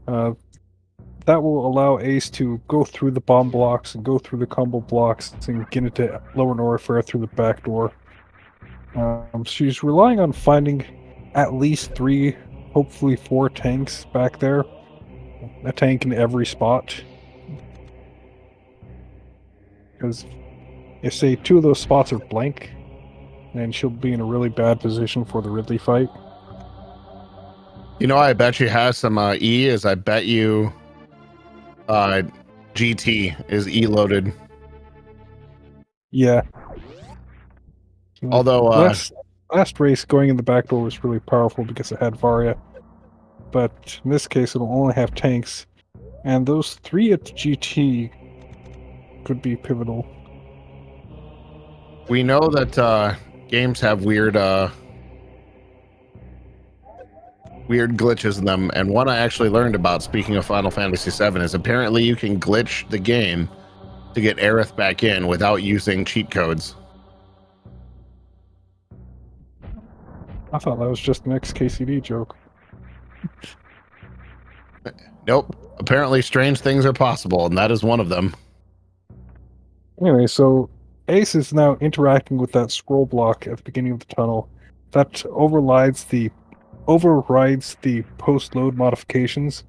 That will allow Ace to go through the bomb blocks and go through the combo blocks and get into Lower Norfair through the back door. She's relying on finding at least 3, hopefully 4 tanks back there. A tank in every spot. Because if, say, 2 of those spots are blank, then she'll be in a really bad position for the Ridley fight. You know, I bet you has some E, is I bet you GT is E loaded. Yeah. So Although last race going in the back door was really powerful because it had Varia. But in this case it'll only have tanks. And those 3 at GT could be pivotal. we know that games have weird glitches in them, and one I actually learned about, speaking of Final Fantasy VII, is apparently you can glitch the game to get Aerith back in without using cheat codes. I thought that was just an XKCD joke. Nope. Apparently strange things are possible, and that is one of them. Anyway, so Ace is now interacting with that scroll block at the beginning of the tunnel. That overrides the post-load modifications,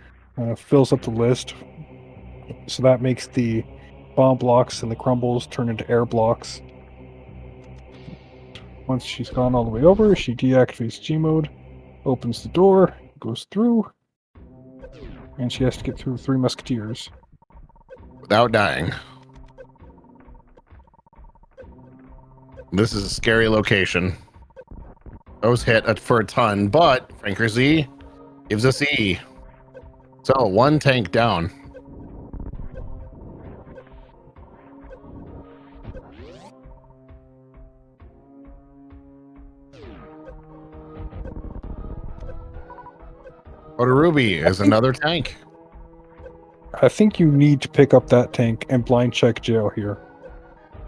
fills up the list. So that makes the bomb blocks and the crumbles turn into air blocks. Once she's gone all the way over, she deactivates G mode, opens the door, goes through, and she has to get through 3 musketeers. Without dying. This is a scary location. Those hit for a ton, but Franker Z gives us E. So 1 tank down. Otarubi is another tank. I think you need to pick up that tank and blind check jail here.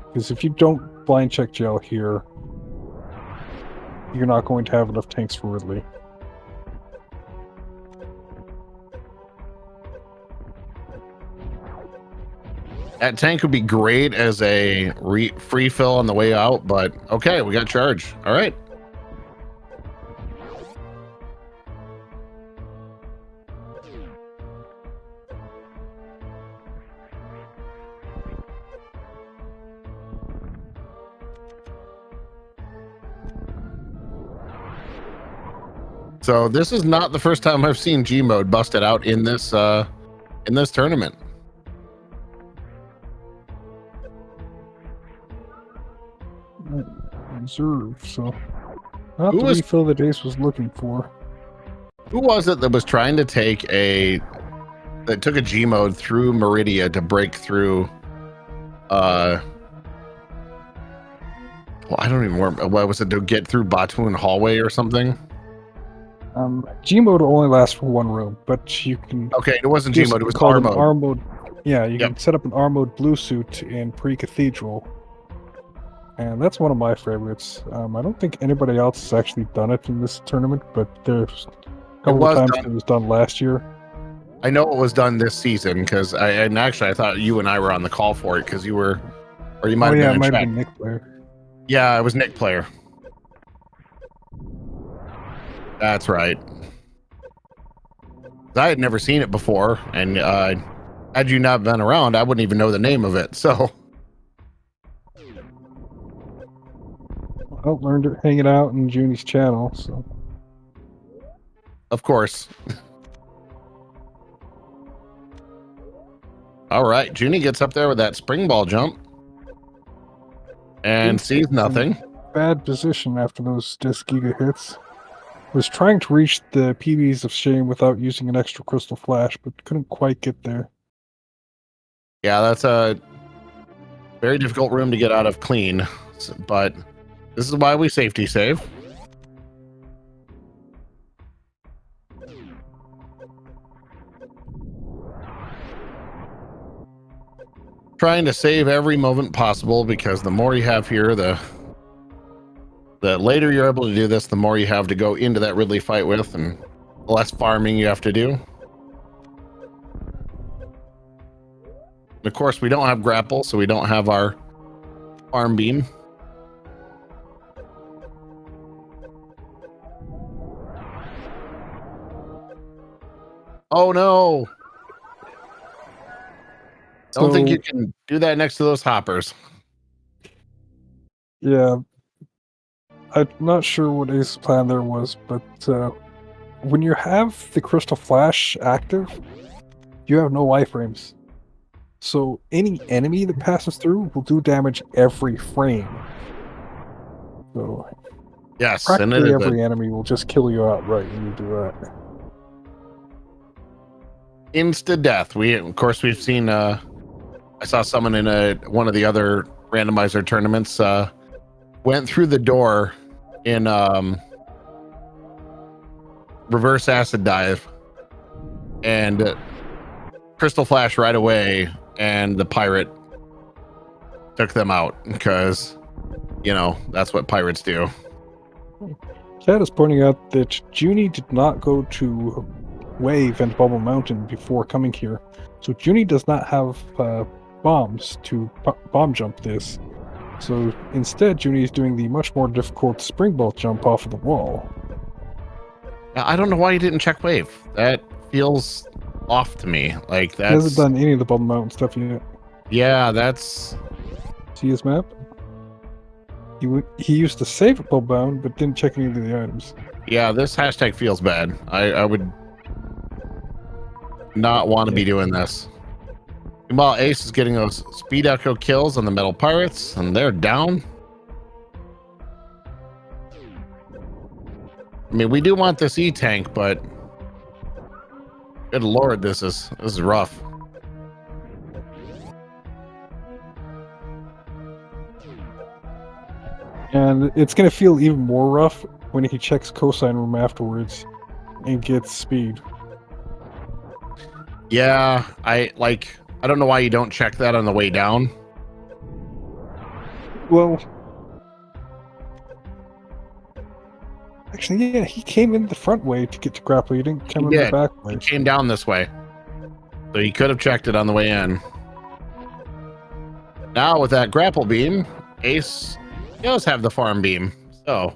Because if you don't blind check jail here, you're not going to have enough tanks for Ridley. That tank would be great as a free fill on the way out, but okay, we got charge. All right. So this is not the first time I've seen G mode busted out in this tournament. Reserve, so not the refill that Ace was looking for. Who was it that was trying to took a G mode through Meridia to break through well, I don't even remember. What was it, to get through Batuan Hallway or something? G mode only lasts for 1 room, but you can. Okay, it wasn't G mode, it was R mode. R mode. Yeah, you can set up an R mode blue suit in Pre-Cathedral. And that's one of my favorites. I don't think anybody else has actually done it in this tournament, but there's a couple of times it was done last year. I know it was done this season because I thought you and I were on the call for it because you were, or you might have been in chat. Nick there. Yeah, it was Nick player. That's right. I had never seen it before, and had you not been around, I wouldn't even know the name of it. So, I learned it hanging out in Junie's channel. So of course. All right, Junie gets up there with that spring ball jump and sees nothing. bad position after those disc giga hits. Was trying to reach the PBs of shame without using an extra crystal flash, but couldn't quite get there. Yeah, that's a very difficult room to get out of clean, but this is why we safety save. Trying to save every moment possible, because the more you have here, the later you're able to do this, the more you have to go into that Ridley fight with, and the less farming you have to do. And of course, we don't have grapple, so we don't have our farm beam. Oh no! Don't think you can do that next to those hoppers. Yeah. I'm not sure what Ace's plan there was, but when you have the crystal flash active, you have no iframes. So any enemy that passes through will do damage every frame. So yes, and practically every enemy will just kill you outright when you do that. Insta death. We've seen I saw someone in one of the other randomizer tournaments went through the door in reverse acid dive and crystal flash right away, and the pirate took them out, because that's what pirates do. Chad is pointing out that Junie did not go to Wave and Bubble Mountain before coming here, so Junie does not have bombs to bomb jump this. So instead, Junie is doing the much more difficult springbolt jump off of the wall. I don't know why you didn't check Wave. That feels off to me. Like, that's... He hasn't done any of the Bubble Mountain stuff yet. Yeah, that's... See his map? He used to save at Bubble Bound, but didn't check any of the items. Yeah, this hashtag feels bad. I would not want to be doing this. Meanwhile, Ace is getting those speed echo kills on the metal pirates, and they're down. I mean, we do want this E-tank, but good lord, this is rough. And it's going to feel even more rough when he checks cosine room afterwards and gets speed. Yeah, I don't know why you don't check that on the way down. Well, actually, yeah, he came in the front way to get to grapple. He didn't come in the back way. He came down this way, so he could have checked it on the way in. Now with that grapple beam, Ace does have the farm beam, so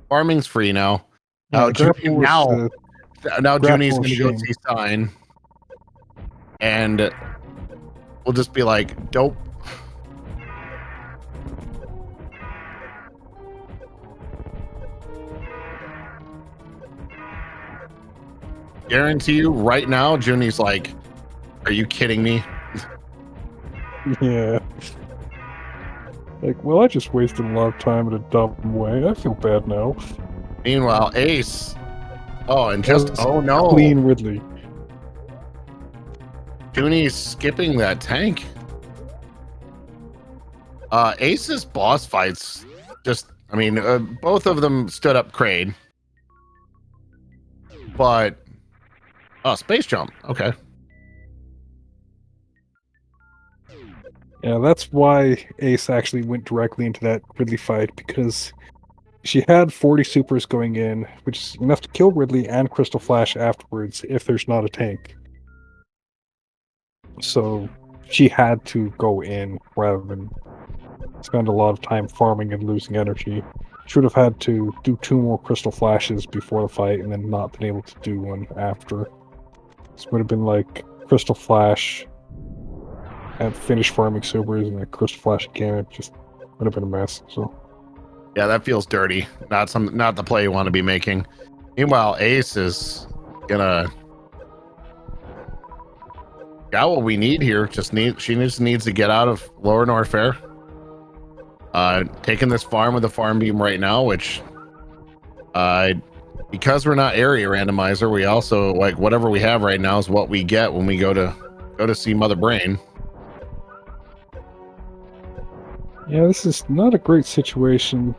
farming's free now. Now Junie's going to go see Sign, and we'll just be like, dope. Guarantee you right now, Junie's like, are you kidding me? Yeah. Like, well, I just wasted a lot of time in a dumb way. I feel bad now. Meanwhile, Ace. Oh, and oh no. Clean Ridley. Junie's skipping that tank. Ace's boss fights both of them stood up Kraid. But space jump. Okay. Yeah, that's why Ace actually went directly into that Ridley fight, because she had 40 supers going in, which is enough to kill Ridley and Crystal Flash afterwards if there's not a tank. So she had to go in rather than spend a lot of time farming and losing energy. Should have had to do 2 more crystal flashes before the fight and then not been able to do one after. This would have been like crystal flash and finish farming supers and a crystal flash again. It just would have been a mess. So Yeah, that feels dirty. Not the play you want to be making. Meanwhile, Ace is gonna got what we need here. She just needs to get out of Lower Norfair. Taking this farm with a farm beam right now, which because we're not area randomizer, we also like whatever we have right now is what we get when we go to see Mother Brain. yeah, this is not a great situation.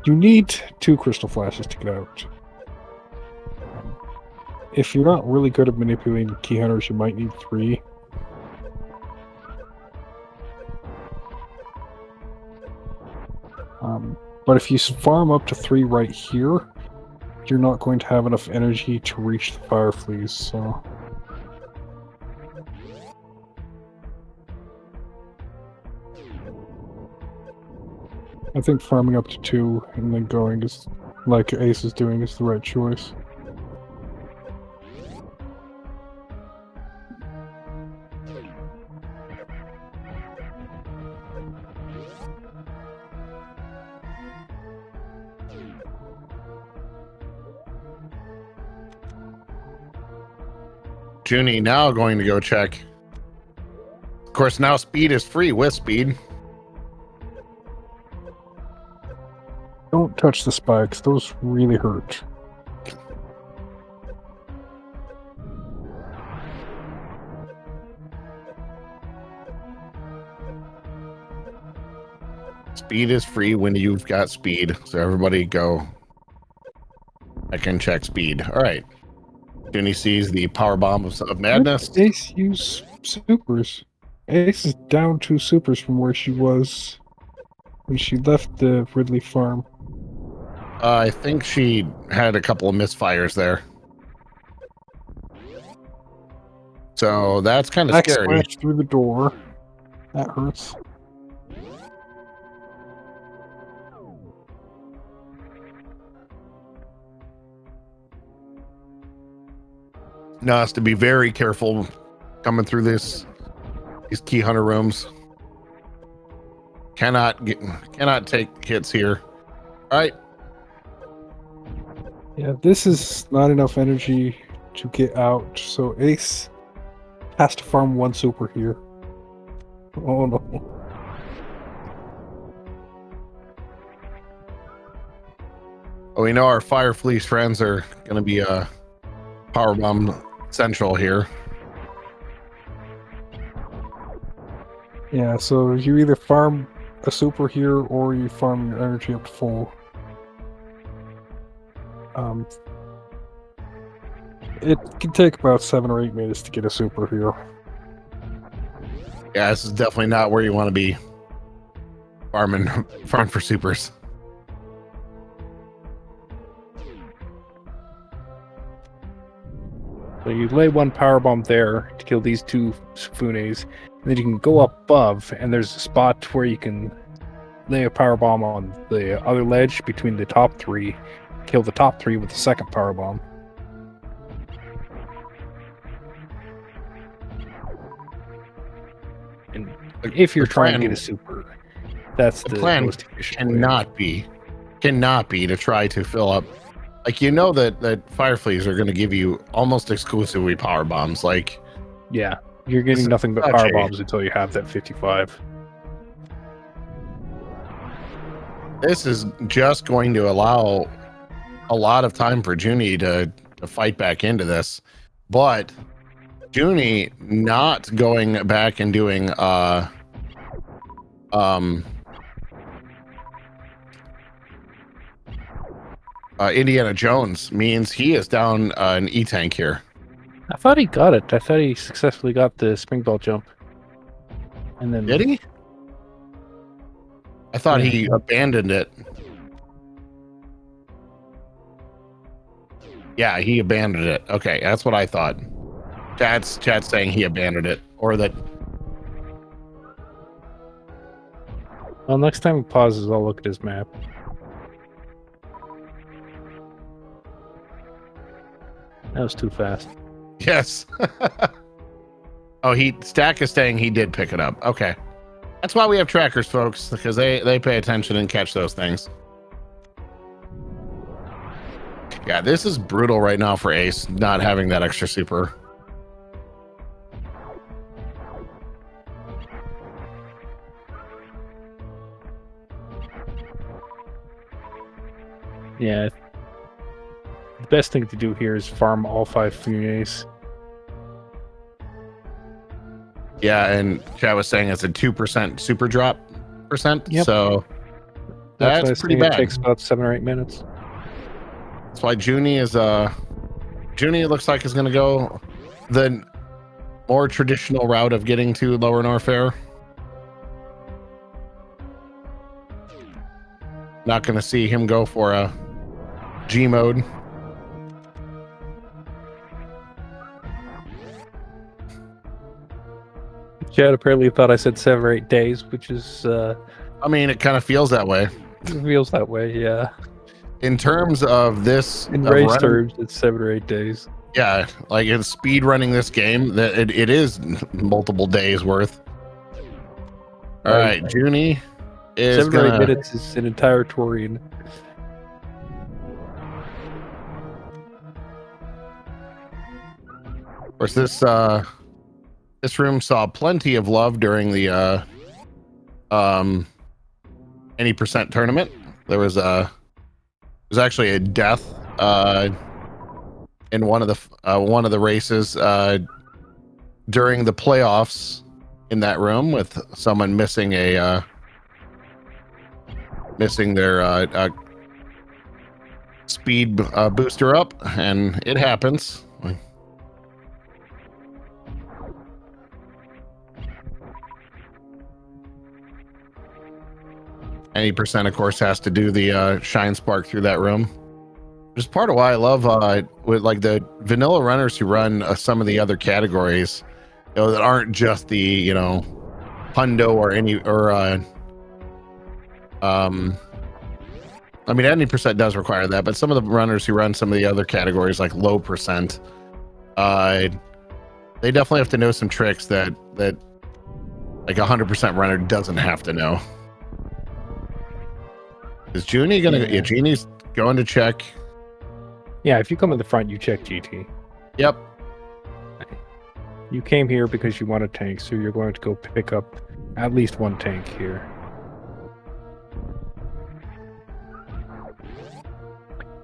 You need 2 crystal flashes to get out. If you're not really good at manipulating key hunters, you might need 3. But if you farm up to 3 right here, you're not going to have enough energy to reach the fire fleas, so... I think farming up to 2 and then going is, like Ace is doing, is the right choice. Junie now going to go check. Of course, now speed is free with speed. Don't touch the spikes, those really hurt. Speed is free when you've got speed. So everybody go. I can check speed. All right. Junie sees the power bomb of madness. Ace use supers. Ace is down 2 supers from where she was when she left the Ridley farm. I think she had a couple of misfires there. So that's kind of scary. Smash through the door. That hurts. Now has to be very careful coming through these key hunter rooms. Cannot take hits here. All right. Yeah, this is not enough energy to get out, so Ace has to farm 1 super here. Oh no. Oh, we know our fire fleece friends are going to be a power bomb central here. Yeah, so you either farm a super here or you farm your energy up to full. It can take about 7 or 8 minutes to get a super here. Yeah, this is definitely not where you want to be farming for supers. So you lay 1 power bomb there to kill these 2 Funes, and then you can go up above, and there's a spot where you can lay a power bomb on the other ledge between the top 3, kill the top 3 with the 2nd power bomb. And if you're trying to get a super, that's the plan most efficient way. cannot be to try to fill up. Like, you know that fire fleas are going to give you almost exclusively power bombs. Like, Yeah, you're getting nothing but power bombs until you have that 55. this is just going to allow a lot of time for Junie to fight back into this. But Junie not going back and doing Indiana Jones means he is down an E-tank here. I thought he got it. I thought he successfully got the spring ball jump. And then Did he? I thought he abandoned it. Yeah, he abandoned it. Okay, that's what I thought. Chat's saying he abandoned it, or that. Well, next time he pauses, I'll look at his map. That was too fast. Yes. Oh, Stack is saying he did pick it up. Okay. That's why we have trackers, folks, because they pay attention and catch those things. Yeah, this is brutal right now for Ace, not having that extra super. Yeah. The best thing to do here is farm all 5 funes. Yeah, and Chad was saying it's a 2% super drop percent. Yep. So that's pretty bad. It takes about 7 or 8 minutes. That's why Joonie is Joonie looks like is gonna go the more traditional route of getting to lower Norfair. Not gonna see him go for a G mode. Chad apparently thought I said 7 or 8 days, which is I mean, it kind of feels that way. it feels that way, yeah. In terms of this, In of race terms, it's 7 or 8 days. yeah, like in speed running this game, that it is multiple days worth. All right, Joonie is 7 or 8 minutes is an entire Torian. Of course, this room saw plenty of love during the any percent tournament. There was actually a death in one of the races during the playoffs in that room, with someone missing their speed booster up, and it happens. Any percent, of course, has to do the shine spark through that room. Which is part of why I love with like the vanilla runners who run some of the other categories, that aren't just the hundo or I mean, any percent does require that, but some of the runners who run some of the other categories like low percent, they definitely have to know some tricks that like 100% runner doesn't have to know. Is Joonie gonna? Yeah, Joonie's going to check. Yeah, if you come in the front, you check GT. Yep. You came here because you want a tank, so you're going to go pick up at least 1 tank here.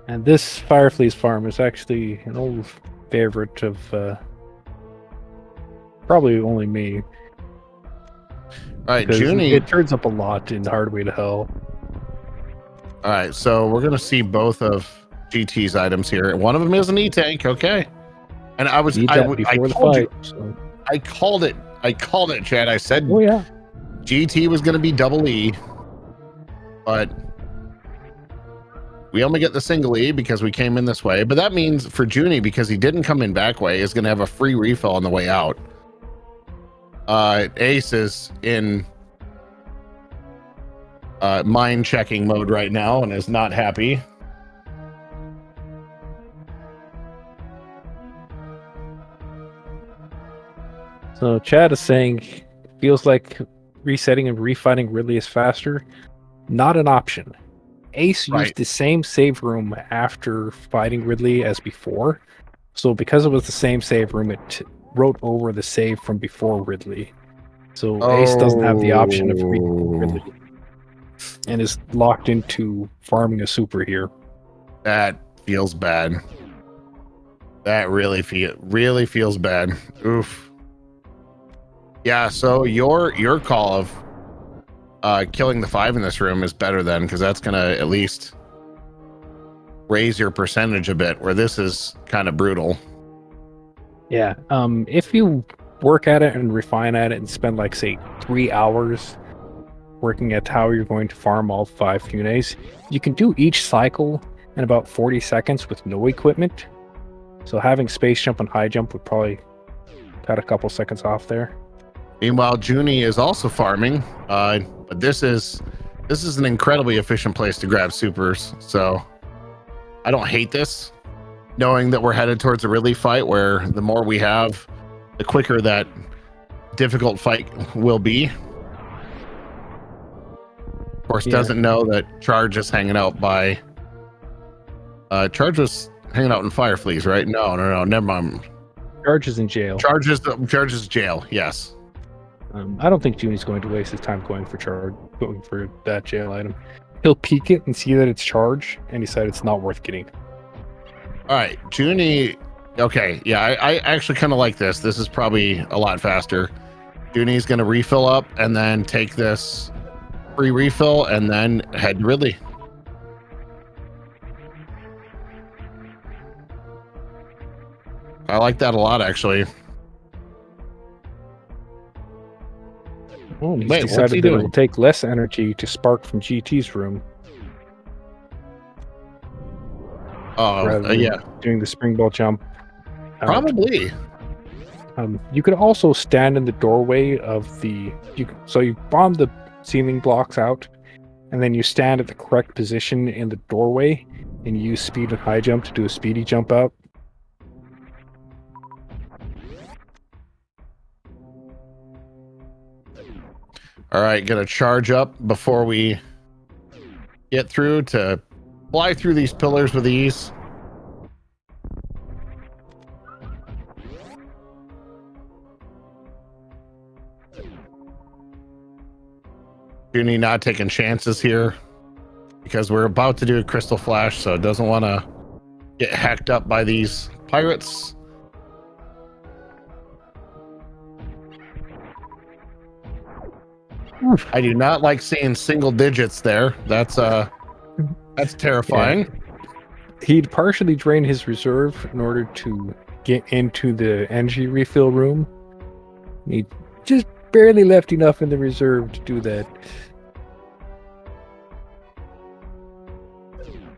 And this Fireflies farm is actually an old favorite of probably only me. All right, Joonie. It turns up a lot in Hardway to Hell. All right, so we're gonna see both of GT's items here. One of them is an E-tank, okay. And I called it, Chad. I said, oh yeah, GT was gonna be double E, but we only get the single E because we came in this way. But that means for Joonie, because he didn't come in back way, is gonna have a free refill on the way out. Ace is in mind checking mode right now and is not happy. So Chad is saying feels like resetting and refighting Ridley is faster. Not an option. Ace used the same save room after fighting Ridley as before. So because it was the same save room, it wrote over the save from before Ridley. So Ace doesn't have the option of Ridley and is locked into farming a super here. That feels bad. That really feels bad. Oof. Yeah, so your call of killing the 5 in this room is better then, because that's gonna at least raise your percentage a bit, where this is kind of brutal. Yeah. If you work at it and refine at it and spend like say 3 hours working at how you're going to farm all 5 funes, you can do each cycle in about 40 seconds with no equipment. So having space jump and high jump would probably cut a couple seconds off there. Meanwhile, Junie is also farming, but this is an incredibly efficient place to grab supers. So I don't hate this, knowing that we're headed towards a Ridley fight where the more we have, the quicker that difficult fight will be. Of course, doesn't know that Charge is hanging out by. Charge was hanging out in Fireflies, right? No, never mind. Charge is in jail. Charge is jail. Yes. I don't think Junie's going to waste his time going for that jail item. He'll peek it and see that it's Charge and decide it's not worth getting. All right, Junie. Okay, yeah, I actually kind of like this. This is probably a lot faster. Junie's going to refill up and then take this free refill and then head to Ridley. I like that a lot, actually. Oh, he's decided that it will take less energy to spark from GT's room. Oh, yeah. Doing the springboard jump. Probably. You could also stand in the doorway of the... So you bomb the ceiling blocks out, and then you stand at the correct position in the doorway, and use speed and high jump to do a speedy jump out. All right, gonna charge up before we get through to fly through these pillars with ease. Junie not taking chances here because we're about to do a crystal flash, so it doesn't want to get hacked up by these pirates. I do not like seeing single digits there. That's terrifying. Yeah. He'd partially drain his reserve in order to get into the energy refill room. He just barely left enough in the reserve to do that.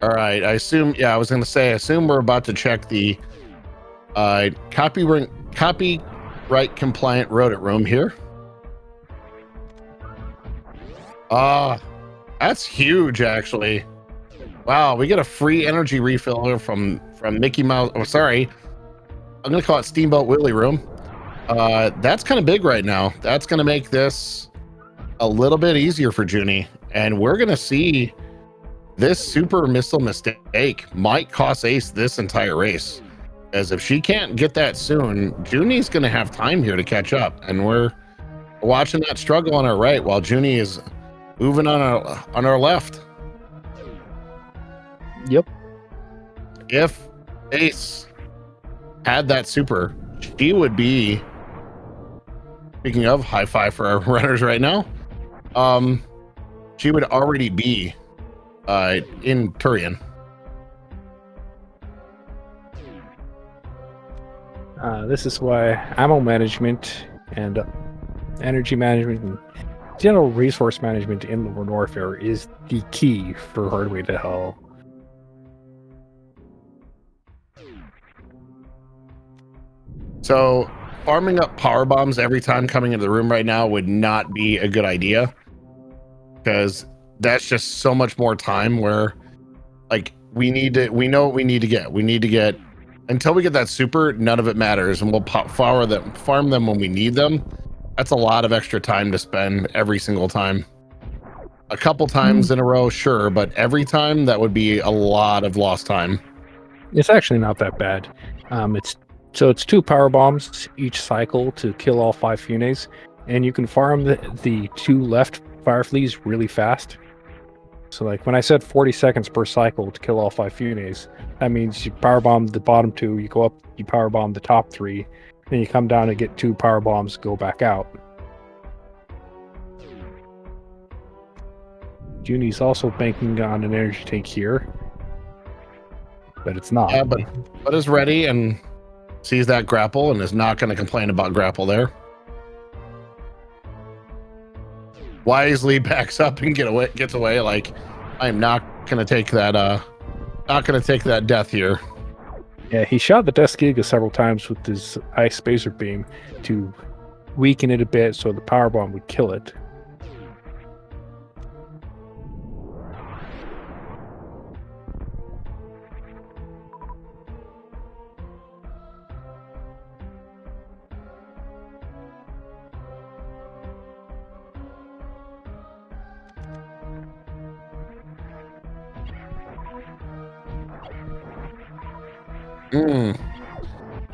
All right, I assume we're about to check the copyright compliant rodent room here. That's huge, actually. Wow, we get a free energy refill here from Mickey Mouse. Oh, sorry, I'm gonna call it Steamboat Willie room. That's kind of big right now. That's gonna make this a little bit easier for Junie, and we're gonna see this super missile mistake might cost Ace this entire race, as if she can't get that soon, Junie's gonna have time here to catch up, and we're watching that struggle on our right while Junie is moving on our left. Yep. If Ace had that super, she would be, speaking of high five for our runners right now, she would already be in Turian. This is why ammo management and energy management and general resource management in Norfair is the key for Hardway to hell. So farming up power bombs every time coming into the room right now would not be a good idea, because that's just so much more time where, like, we know what we need to get until we get that super, none of it matters, and we'll farm them when we need them. That's a lot of extra time to spend every single time. A couple times in a row, sure, but every time that would be a lot of lost time. It's actually not that bad. It's 2 power bombs each cycle to kill all 5 Funes, and you can farm the 2 left Fireflies really fast. So, like, when I said 40 seconds per cycle to kill all 5 Funes, that means you power bomb the bottom 2, you go up, you power bomb the top 3, then you come down and get 2 power bombs, go back out. Junie's also banking on an energy tank here, but it's not. Yeah, but is ready and sees that grapple and is not going to complain about grapple there. Wisely backs up and gets away. Like, I'm not going to take that death here. Yeah, he shot the Death Giga several times with his ice spacer beam to weaken it a bit so the power bomb would kill it.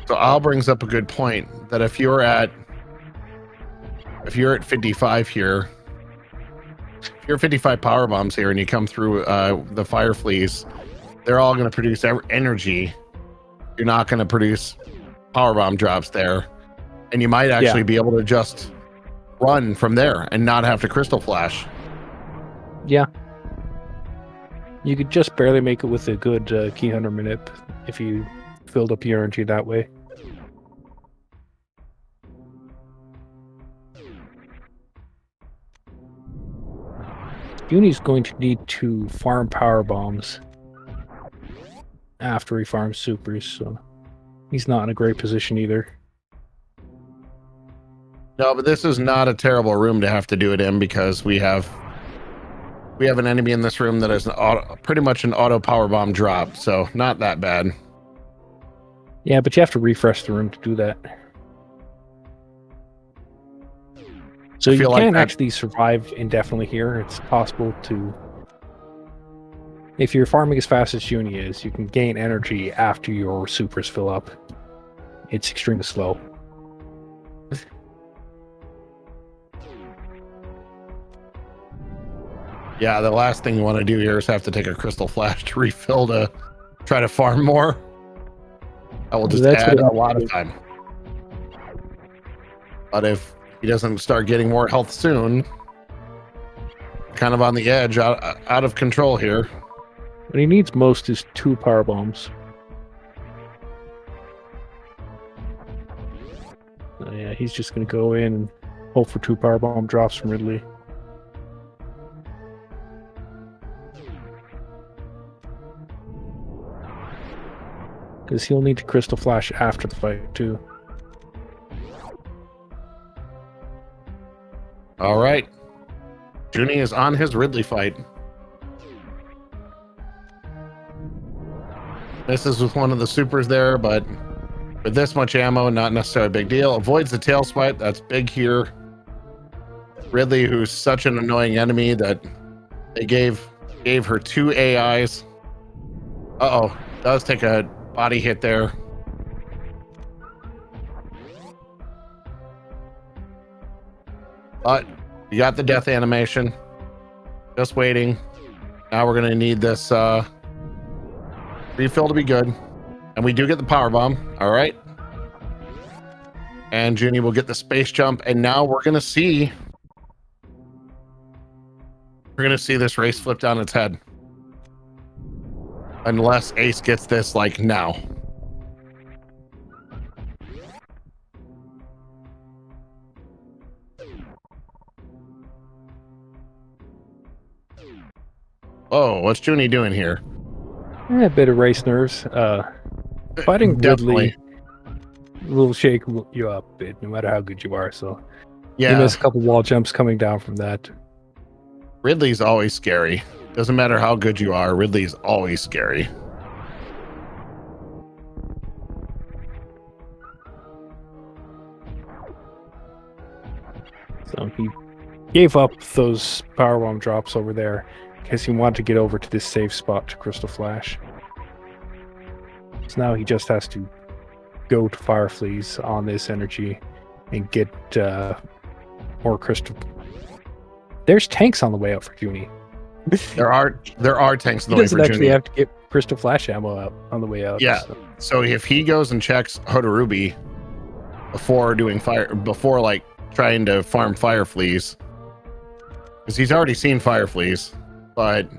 So Al brings up a good point that if you're at 55 here, if you're 55 power bombs here and you come through the fire fleas, they're all going to produce energy. You're not going to produce power bomb drops there, and you might actually be able to just run from there and not have to crystal flash. Yeah. You could just barely make it with a good key hunter minute if you filled up your energy that way. Junie's going to need to farm power bombs after he farms supers, so he's not in a great position either. No, but this is not a terrible room to have to do it in because we have an enemy in this room that is pretty much an auto power bomb drop, so not that bad. Yeah, but you have to refresh the room to do that. So you can actually survive indefinitely here. It's possible to... If you're farming as fast as Junie is, you can gain energy after your supers fill up. It's extremely slow. Yeah, the last thing you want to do here is have to take a crystal flash to refill to try to farm more. That will just add a lot of time. But if he doesn't start getting more health soon, kind of on the edge, out of control here. What he needs most is 2 power bombs. Yeah, he's just going to go in and hope for 2 power bomb drops from Ridley. Because he'll need to crystal flash after the fight too. All right. Junie is on his Ridley fight. Misses with one of the supers there, but with this much ammo, not necessarily a big deal. Avoids the tail swipe. That's big here. Ridley, who's such an annoying enemy that they gave her 2 AIs. Uh-oh. Does take a body hit there. But you got the death animation. Just waiting. Now we're going to need this refill to be good. And we do get the power bomb. All right. And Junie will get the space jump. And now we're going to see this race flipped on its head. Unless Ace gets this like now. Oh, what's Junie doing here? A bit of race nerves. Fighting Ridley will shake you up a bit, no matter how good you are. So yeah, you miss a couple wall jumps coming down from that. Ridley's always scary. Doesn't matter how good you are, Ridley's always scary. So he gave up those powerbomb drops over there because he wanted to get over to this safe spot to Crystal Flash. So now he just has to go to Fire Fleas on this energy and get more Crystal. There's tanks on the way out for Junie. There are tanks on the way for Junie. He doesn't actually have to get Crystal Flash ammo out on the way out. Yeah. So if he goes and checks Hodorubi before doing like trying to farm Fire Fleas, because he's already seen Fire Fleas, but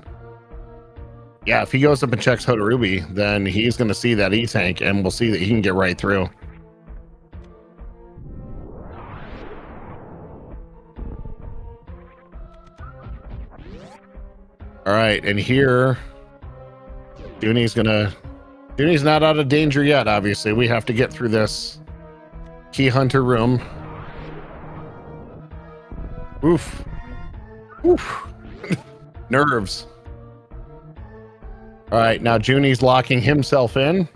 yeah, if he goes up and checks Hodorubi, then he's going to see that E-tank and we'll see that he can get right through. All right, and here, Junie's not out of danger yet, obviously. We have to get through this key hunter room. Oof. Oof. Nerves. All right, now Junie's locking himself in.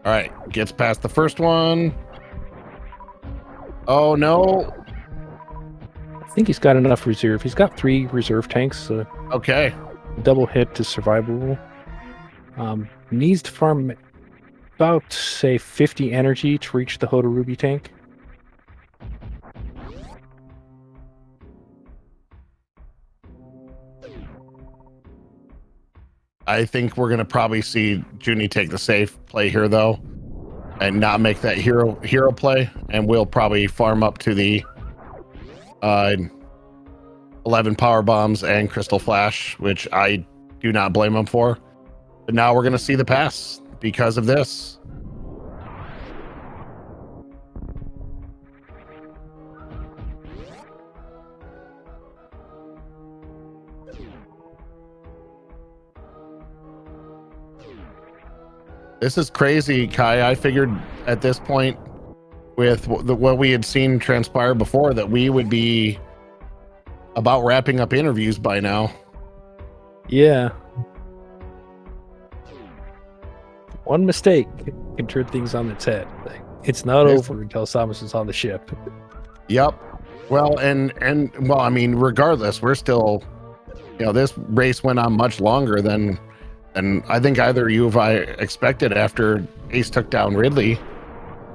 All right, gets past the first one. Oh no. I think he's got enough reserve. He's got 3 reserve tanks. Okay. Double hit is survivable. Needs to farm about, say, 50 energy to reach the Hodorubi tank. I think we're gonna probably see Junie take the safe play here though, and not make that hero play, and we'll probably farm up to the 11 power bombs and crystal flash, which I do not blame him for. But now we're gonna see the pass because of this. This is crazy, Kai. I figured at this point, with what we had seen transpire before, that we would be about wrapping up interviews by now. Yeah. One mistake can turn things on its head. Like, it's not over until Samus is on the ship. Yep. Well, and well, I mean, regardless, we're still, this race went on much longer than I think either you or I expected after Ace took down Ridley.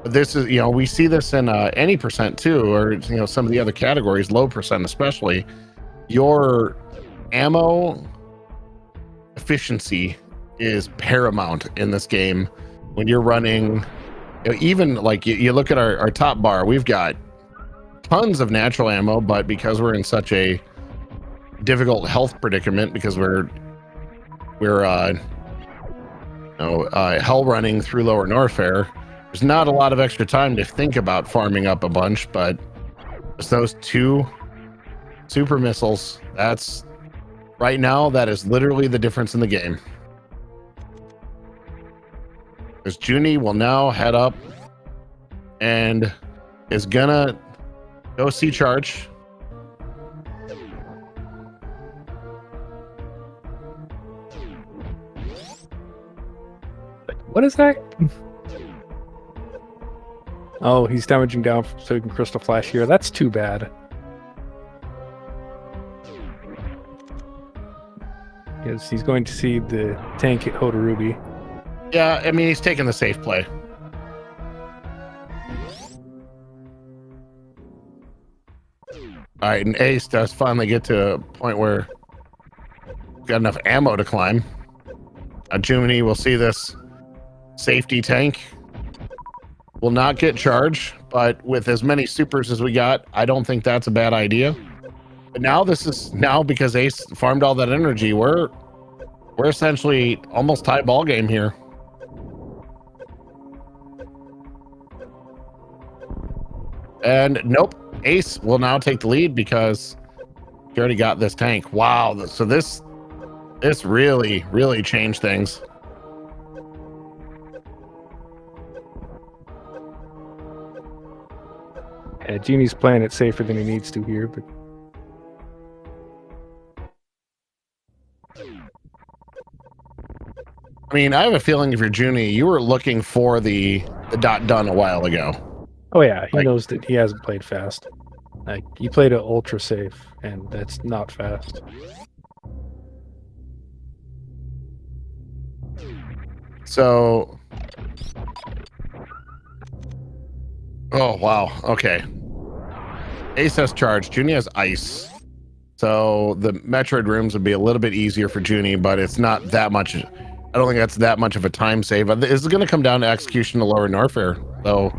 But this is, we see this in any percent too, or some of the other categories, low percent especially. Your ammo efficiency is paramount in this game when you're running. Even like you look at our top bar, we've got tons of natural ammo, but because we're in such a difficult health predicament, because we're hell running through Lower Norfair, there's not a lot of extra time to think about farming up a bunch, but just those 2 super missiles, that's right now, that is literally the difference in the game. Because Junie will now head up and is gonna go see charge. What is that? Oh, he's damaging down so he can crystal flash here. That's too bad. Because he's going to see the tank hit Hodorubi. Yeah, I mean, he's taking the safe play. All right, and Ace does finally get to a point where he's got enough ammo to climb. Junie will see this safety tank. Will not get charged, but with as many supers as we got, I don't think that's a bad idea. But now because Ace farmed all that energy, we're essentially almost tie ball game here. And nope, Ace will now take the lead because he already got this tank. Wow, so this really, really changed things. Yeah, Junie's playing it safer than he needs to here, but I mean, I have a feeling if you're Junie, you were looking for the dot done a while ago. oh yeah, he knows that he hasn't played fast. Like, he played it ultra safe, and that's not fast. So, oh wow, okay. Ace has charge, Junie has ice. So the Metroid rooms would be a little bit easier for Junie, but it's not that much. I don't think that's that much of a time save. This is going to come down to execution to Lower Norfair, though.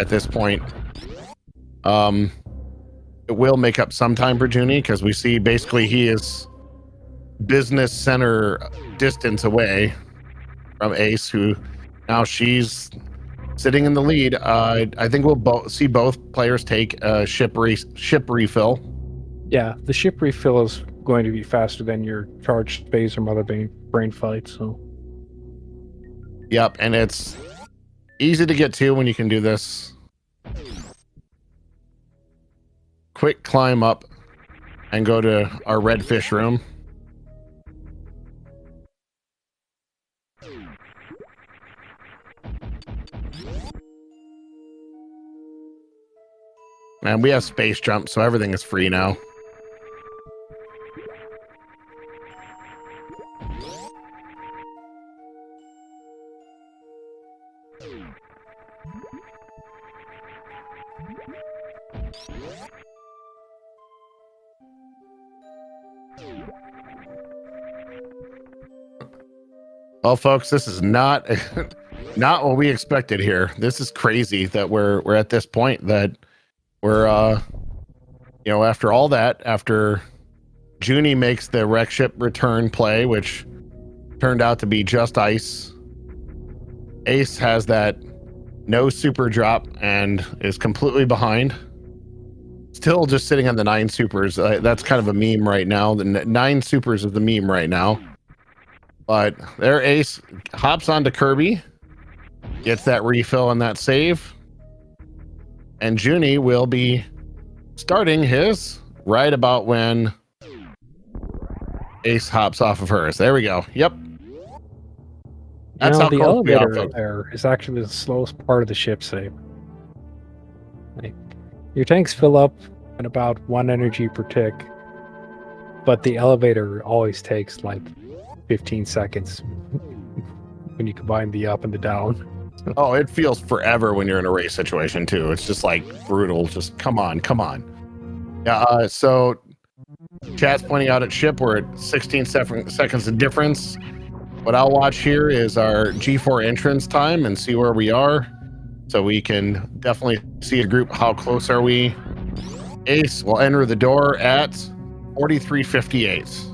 At this point, it will make up some time for Junie because we see basically he is business center distance away from Ace, who now she's sitting in the lead. I think we'll see both players take a ship refill. Yeah, the ship refill is going to be faster than your charged phase or mother brain fight. So Yep, and it's easy to get to when you can do this. Quick climb up and go to our red fish room. And we have space jump, so everything is free now. Well, folks, this is not not what we expected here. This is crazy that we're at this point that we're you know, after all that, after Junie makes the wreck ship return play, which turned out to be just ice. Ace has that no super drop and is completely behind. Still just sitting on the 9 supers. That's kind of a meme right now. The 9 supers is the meme right now. But there, Ace hops onto Kirby, gets that refill and that save, and Junie will be starting his right about when Ace hops off of hers. There we go. Yep. That's how the close we are, elevator folks. there is actually the slowest part of the ship save. Like, your tanks fill up at about 1 energy per tick, but the elevator always takes like 15 seconds when you combine the up and the down. Oh, it feels forever when you're in a race situation too. It's just like brutal. Just come on. Yeah. So chat's pointing out at ship we're at 16 seconds of difference. What I'll watch here is our G4 entrance time and see where we are, so we can definitely see a group. How close are we? Ace will enter the door at 43:58.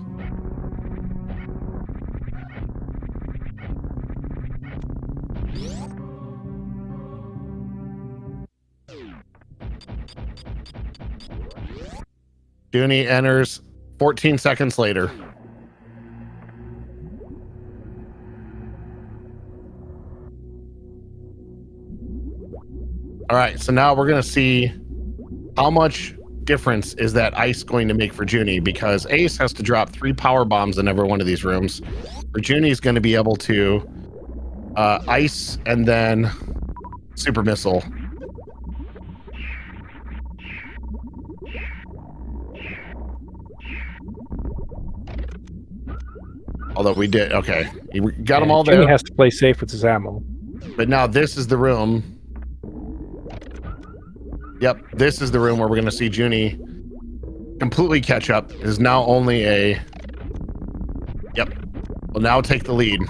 Junie enters 14 seconds later. All right, so now we're going to see how much difference is that ice going to make for Junie, because Ace has to drop 3 power bombs in every one of these rooms. For Junie's going to be able to ice and then super missile. Although we did, okay. We got them all there. Junie has to play safe with his ammo. But now this is the room. Yep, this is the room where we're going to see Junie completely catch up. It is now only a... Yep, will now take the lead.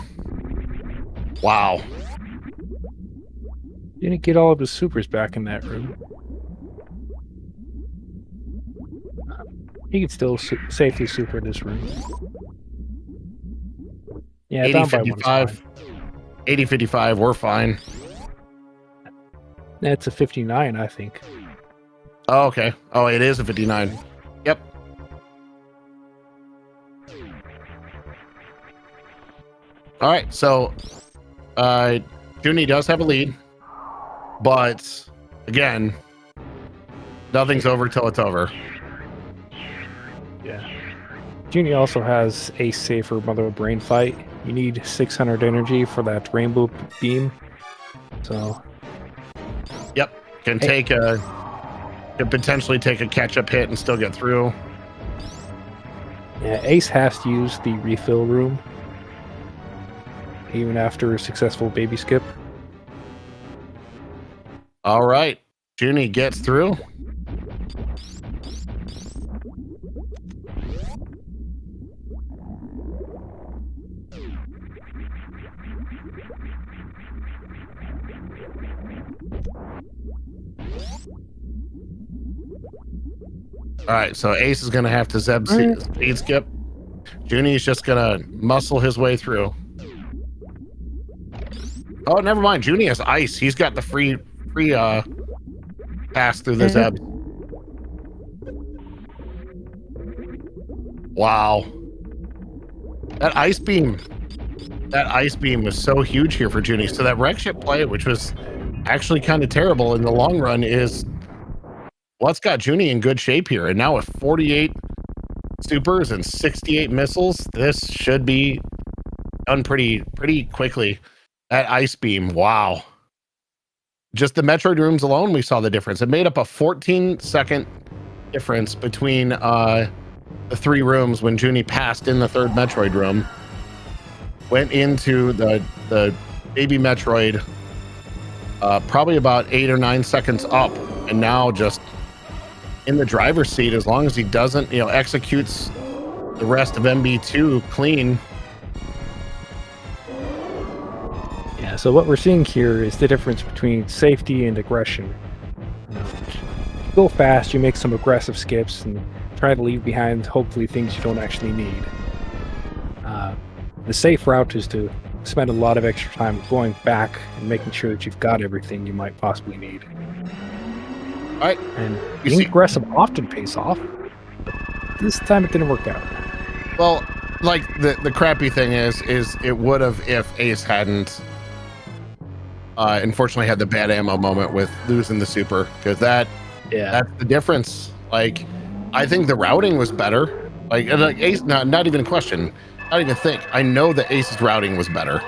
Wow. Didn't get all of his supers back in that room. He can still safely super this room. Yeah, 80, down by 55. 80, 55, we're fine. That's a 59, I think. Oh, okay. Oh, it is a 59. Yep. All right, so Junie does have a lead, but again, nothing's over till it's over. Yeah. Junie also has a safer Mother Brain fight. You need 600 energy for that rainbow beam. So. Yep. Can potentially take a catch-up hit and still get through. Yeah, Ace has to use the refill room even after a successful baby skip. All right. Junie gets through. All right, so Ace is going to have to speed skip. Junie's just going to muscle his way through. Oh, never mind. Junie has ice. He's got the free pass through the Zeb. Wow. That ice beam that ice beam was so huge here for Junie. So that wreck ship play, which was actually kind of terrible in the long run, is what's got Junie in good shape here. And now with 48 supers and 68 missiles, this should be done pretty quickly. That ice beam, wow. Just the Metroid rooms alone, we saw the difference. It made up a 14-second difference between the 3 rooms when Junie passed in the 3rd Metroid room, went into the baby Metroid probably about 8 or 9 seconds up, and now just in the driver's seat, as long as he doesn't, executes the rest of MB2 clean. Yeah, so what we're seeing here is the difference between safety and aggression. You go fast, you make some aggressive skips, and try to leave behind, hopefully, things you don't actually need. The safe route is to spend a lot of extra time going back and making sure that you've got everything you might possibly need. All right. And being aggressive often pays off, but this time it didn't work out. Well, like the crappy thing is it would have if Ace hadn't unfortunately had the bad ammo moment with losing the super, because that's the difference. Like, I think the routing was better. Like Ace, not even a question. Not even think. I know that Ace's routing was better.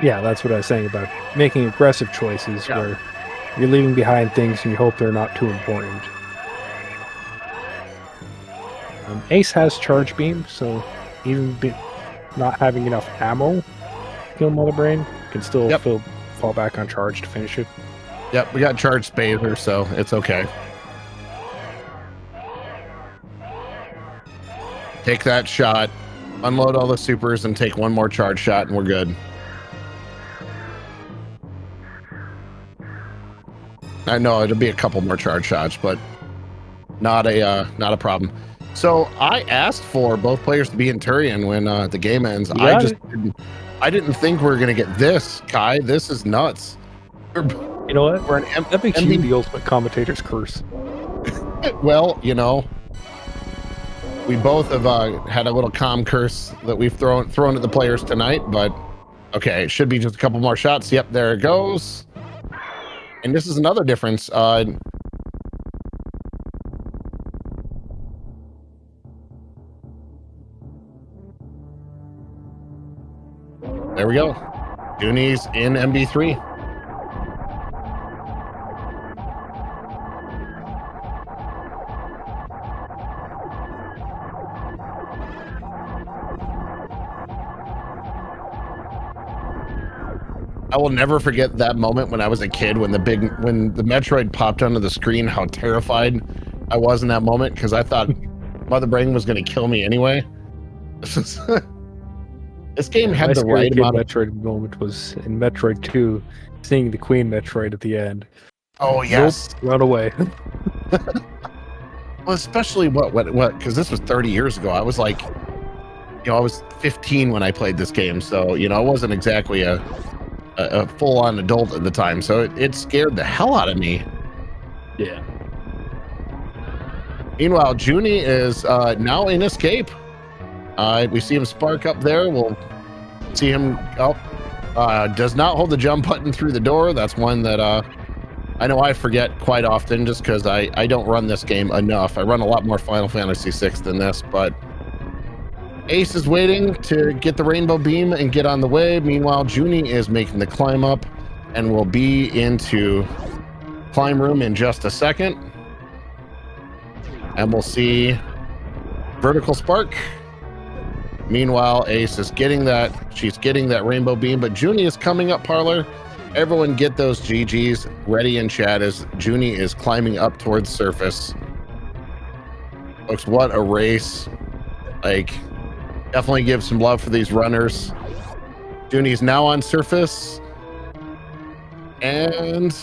Yeah, that's what I was saying about making aggressive choices where you're leaving behind things and you hope they're not too important. Ace has charge beam, so even not having enough ammo to kill Mother Brain can still fall back on charge to finish it. Yep, we got charged Spazer, so it's okay. Take that shot, unload all the supers, and take one more charge shot, and we're good. I know it'll be a couple more charge shots, but not a problem. So I asked for both players to be in Turian when the game ends. I didn't think we were gonna get this, Kai. This is nuts. You know what? That makes you the ultimate commentator's curse. Well, we both have had a little calm curse that we've thrown at the players tonight, but okay, it should be just a couple more shots. Yep, there it goes. And this is another difference. There we go. Junie's in MB3. I will never forget that moment when I was a kid, when the Metroid popped onto the screen, how terrified I was in that moment, because I thought Mother Brain was going to kill me anyway. This game had the right amount of... Metroid moment was in Metroid 2, seeing the Queen Metroid at the end. Oh, yes. Nope, run away. Well, especially what, because this was 30 years ago. I was like, I was 15 when I played this game, so, I wasn't exactly a full-on adult at the time, so it scared the hell out of me. Yeah. Meanwhile, Junie is now in escape. We see him spark up there. We'll see him does not hold the jump button through the door. That's one that I know I forget quite often, just because I don't run this game enough. I run a lot more Final Fantasy VI than this, but Ace is waiting to get the rainbow beam and get on the way. Meanwhile, Junie is making the climb up and will be into climb room in just a second. And we'll see vertical spark. Meanwhile, Ace is getting that. She's getting that rainbow beam, but Junie is coming up parlor. Everyone get those GGs ready in chat as Junie is climbing up towards surface. Folks, what a race. Like, definitely give some love for these runners. Junie's now on surface. And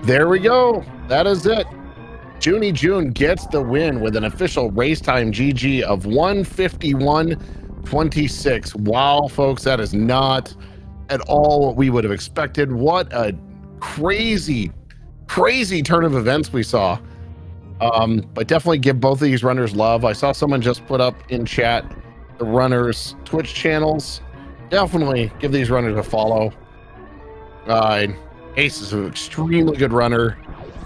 there we go. That is it. jooniejoone gets the win with an official race time GG of 151.26. Wow, folks, that is not at all what we would have expected. What a crazy turn of events we saw. But definitely give both of these runners love. I saw someone just put up in chat the runners' Twitch channels. Definitely give these runners a follow. Ace is an extremely good runner.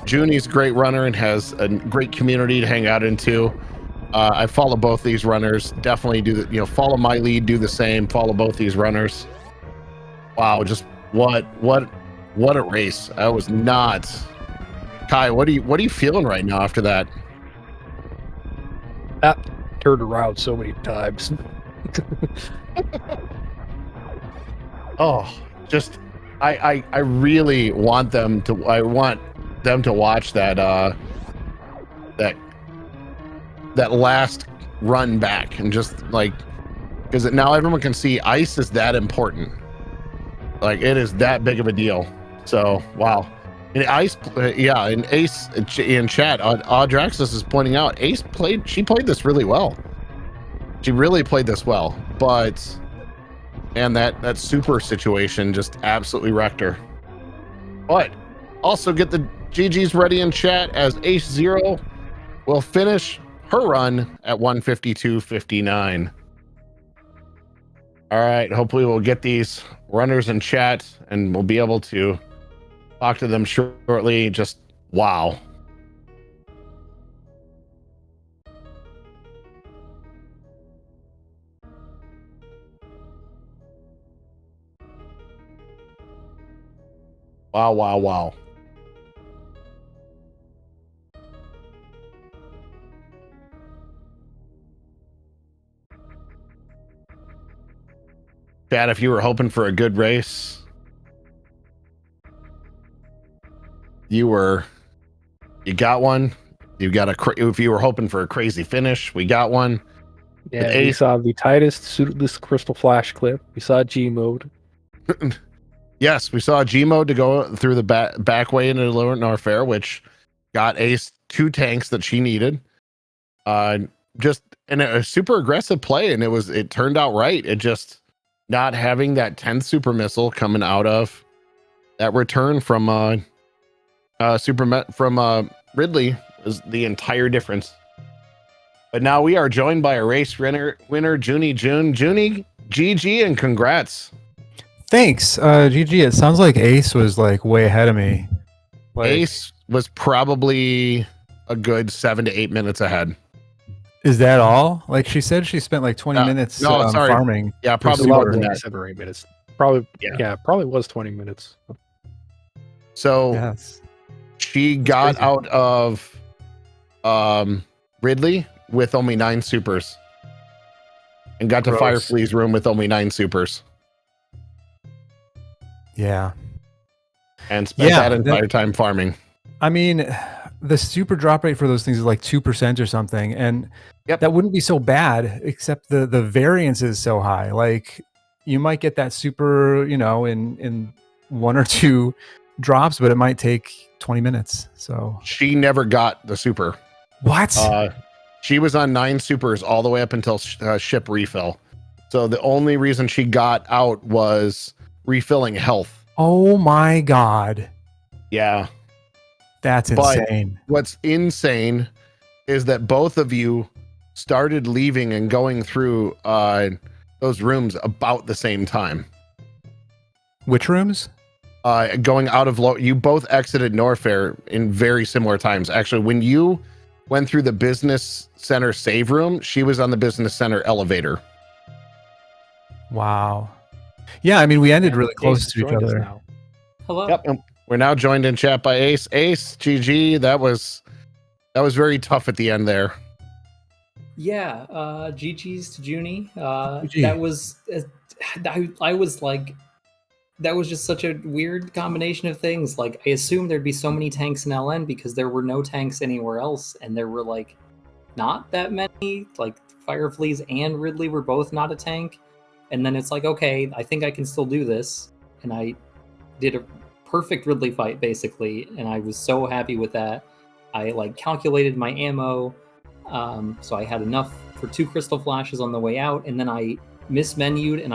Joonie's a great runner and has a great community to hang out into. I follow both these runners. Definitely do the, follow my lead, do the same, follow both these runners. Wow, just what a race. I was not. Kai, what are you feeling right now after that? That turned around so many times. Oh, just I really want them to watch that that last run back and just like, because now everyone can see ice is that important. Like it is that big of a deal. So wow. And Ice, and Ace in chat, Audraxis is pointing out she played this really well. She really played this well, but that super situation just absolutely wrecked her. But also get the GGs ready in chat as AceZer0 will finish her run at 152.59. All right, hopefully we'll get these runners in chat and we'll be able to talk to them shortly. Just wow. Wow. Chad, if you were hoping for a good race, you got one. If you were hoping for a crazy finish, we got one. Yeah, we saw the tightest suitless crystal flash clip. We saw G mode. Yes, we saw G mode to go through the back way into Norfair, which got Ace 2 tanks that she needed. Just in a super aggressive play, and it turned out right. It just not having that 10th super missile coming out of that return from Ridley is the entire difference. But now we are joined by a race winner, jooniejoone. Joonie, GG and congrats. Thanks, GG. It sounds like Ace was like way ahead of me. Ace was probably a good 7 to 8 minutes ahead. Is that all? Like she said, she spent like 20 minutes farming. Yeah, probably more more than that. 7 or 8 minutes. Probably. Yeah, probably was 20 minutes. So yes, she got out of Ridley with only 9 supers and got to Fireflea's room with only 9 supers. Yeah. And spent that entire time farming. I mean, the super drop rate for those things is like 2% or something. And that wouldn't be so bad, except the variance is so high. Like you might get that super, in 1 or 2 drops, but it might take 20 minutes. So she never got the super. What? She was on 9 supers all the way up until ship refill. So the only reason she got out was refilling health. Oh my God. Yeah. That's insane. But what's insane is that both of you started leaving and going through those rooms about the same time. Which rooms? Going out of you both exited Norfair in very similar times. Actually, when you went through the business center save room, she was on the business center elevator. Wow. Yeah, I mean, we ended really close to each other. Now. Hello. Yep. And we're now joined in chat by Ace. Ace, GG. That was very tough at the end there. Yeah. GG's to Joonie. GG. That was. I was like. That was just such a weird combination of things. Like, I assumed there'd be so many tanks in LN because there were no tanks anywhere else, and there were like not that many. Like Firefleas and Ridley were both not a tank. And then it's like, okay, I think I can still do this. And I did a perfect Ridley fight, basically. And I was so happy with that. I like calculated my ammo. So I had enough for 2 crystal flashes on the way out. And then I mismenued. And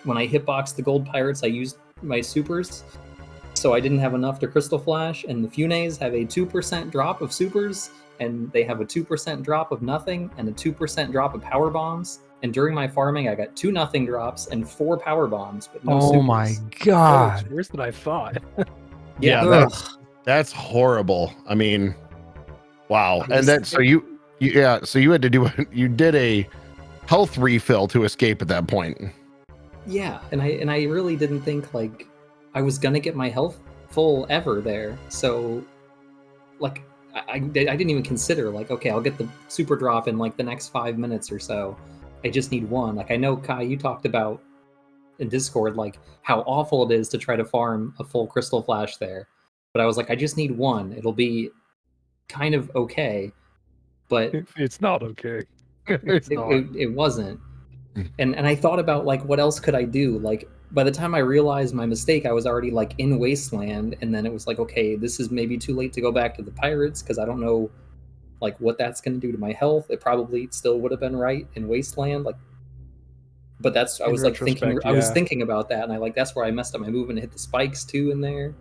when I hitboxed the gold pirates, I used my supers. So I didn't have enough to crystal flash. And the Funes have a 2% drop of supers. And they have a 2% drop of nothing. And a 2% drop of power bombs. And during my farming, I got 2 nothing drops and 4 power bombs, but no Oh my supers. god. Worse than I thought. Yeah, Ugh. that's horrible. I mean, wow. I And then just- so you had to do you did a health refill to escape at that point. Yeah, and I really didn't think like I was gonna get my health full ever there. So, like, I didn't even consider like, okay, I'll get the super drop in like the next 5 minutes or so. I just need one. Like, I know Kai, you talked about in Discord like how awful it is to try to farm a full crystal flash there, but I was like, I just need one. It'll be kind of okay, but It's not okay. It's not. it wasn't. And I thought about like what else could I do? Like by the time I realized my mistake, I was already like in Wasteland, and then it was like, okay, this is maybe too late to go back to the pirates because I don't know like what that's going to do to my health. It probably still would have been right in Wasteland, like. But that's I In was like thinking retrospect, I was yeah. thinking about that, and I like that's where I messed up my movement, hit the spikes too in there.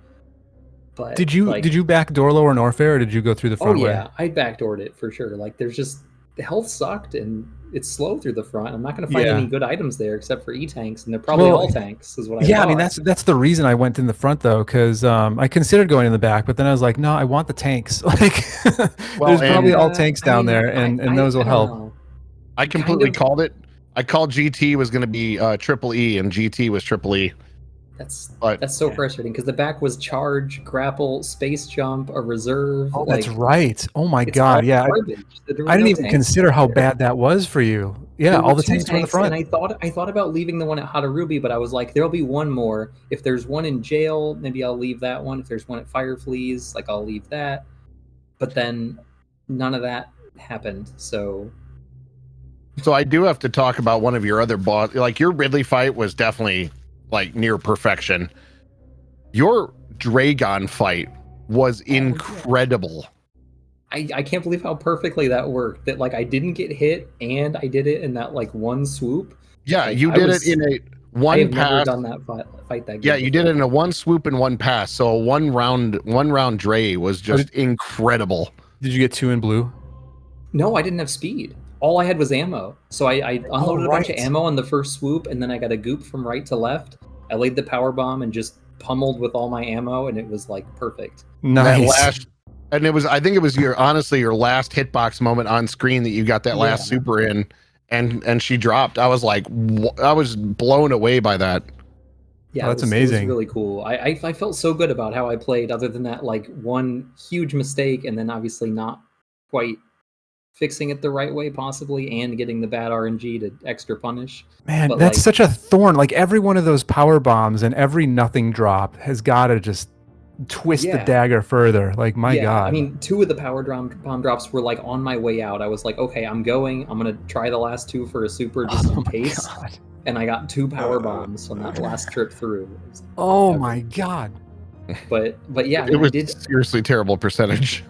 But Did you like, backdoor lower Norfair, or did you go through the Oh front way? yeah, I backdoored it for sure. Like there's just the health sucked and it's slow through the front. I'm not going to find Yeah. any good items there except for E-tanks, and they're probably Well, all tanks, is what I Yeah, I mean thought. that's the reason I went in the front though, because I considered going in the back, but then I was like, no, I want the tanks. Like, Well, there's probably all Yeah, tanks I down mean, there, and those will I don't help. know. I Kind completely of- called it. I called GT was going to be triple E, and GT was triple E. That's But so frustrating because the back was charge, grapple, space jump, a reserve. Oh, like, that's right. Oh my it's god, all yeah. garbage. There were I didn't no even tanks consider how there. bad that was for you. Yeah, There all the 2 tanks were in the front. and I thought about leaving the one at Hadarubi, but I was like, there'll be one more. If there's one in jail, maybe I'll leave that one. If there's one at Firefleas, like I'll leave that. But then none of that happened. So I do have to talk about one of your other boss. Like your Ridley fight was definitely like near perfection. Your Dragon fight was incredible. I can't believe how perfectly that worked. That like I didn't get hit and I did it in that like one swoop. Yeah, Like, you I did was- it in a I one have never pass. done that fight that good. Yeah, you did it before. in a one swoop and one pass. So a one round Dre was just incredible. Did you get 2 in blue? No, I didn't have speed. All I had was ammo. So I unloaded a bunch of right. ammo on the first swoop, and then I got a goop from right to left. I laid the power bomb and just pummeled with all my ammo, and it was like perfect. That Nice. last, and it was, I think it was your last hitbox moment on screen that you got that last Yeah. super in, and she dropped. I was like, I was blown away by that. Yeah, Oh, that's it was amazing. really cool. I felt so good about how I played, other than that like one huge mistake, and then obviously not quite fixing it the right way, possibly, and getting the bad RNG to extra punish. Man, But, that's like- such a thorn. Like every one of those power bombs and every nothing drop has got to just twist the Yeah. dagger further. Like my Yeah, god. I mean, 2 of the power bomb drops were like on my way out. I was like, okay, I'm going. I'm gonna try the last 2 for a super just oh in my case. god. And I got 2 power bombs on that last trip through. It was Oh epic. my god. But yeah, It I was did. seriously terrible percentage.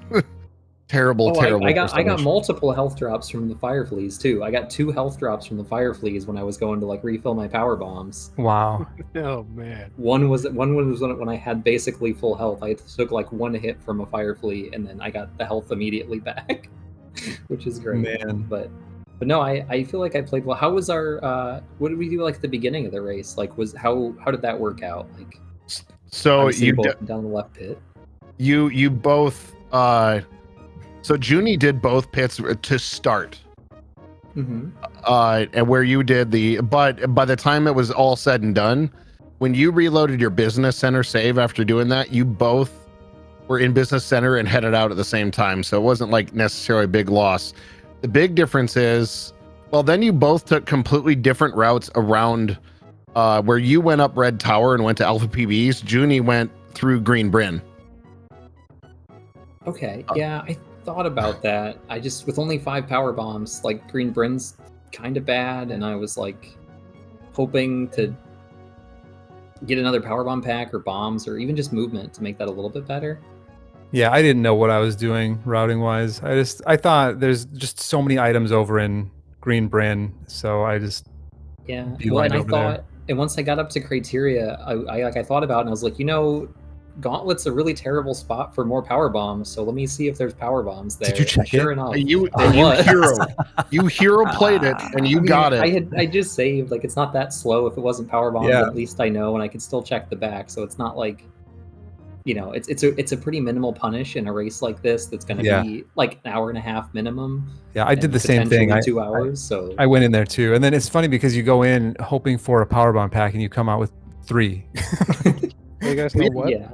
terrible. I got percentage. multiple health drops from the Firefleas too. I got 2 health drops from the Firefleas when I was going to like refill my power bombs. Wow. Oh man. One was when I had basically full health. I took like 1 hit from a Fireflea, and then I got the health immediately back, which is great. Man. But no, I feel like I played well. How was our? What did we do like at the beginning of the race? Like, how did that work out? Like, So obviously you both down the left pit. you both so Junie did both pits to start. Mm-hmm. And where you did but by the time it was all said and done, when you reloaded your business center save after doing that, you both were in business center and headed out at the same time. So it wasn't like necessarily a big loss. The big difference is, well, then you both took completely different routes around where you went up Red Tower and went to Alpha PBs. Junie went through Green Bryn. Okay, yeah, I thought about that. I just, with only 5 power bombs, like Green Bryn's kind of bad, and I was like hoping to get another power bomb pack or bombs or even just movement to make that a little bit better. Yeah, I didn't know what I was doing routing wise. I thought there's just so many items over in Green Bryn, so I just Yeah. Beelined Well, and I over there. thought, and once I got up to criteria, I thought about it and I was like, Gauntlet's a really terrible spot for more power bombs, so let me see if there's power bombs there. Did you check Sure it? enough, You there was. you hero played it and you I mean, got it. I just saved. Like, it's not that slow. If it wasn't power bombs, Yeah. at least I know, and I can still check the back. So it's not like, you know, it's a pretty minimal punish in a race like this. That's going to Yeah. be like an hour and a half minimum. Yeah, I did and the same thing. potentially 2 hours. So I went in there too, and then it's funny because you go in hoping for a power bomb pack, and you come out with 3. Hey guys, know what? yeah.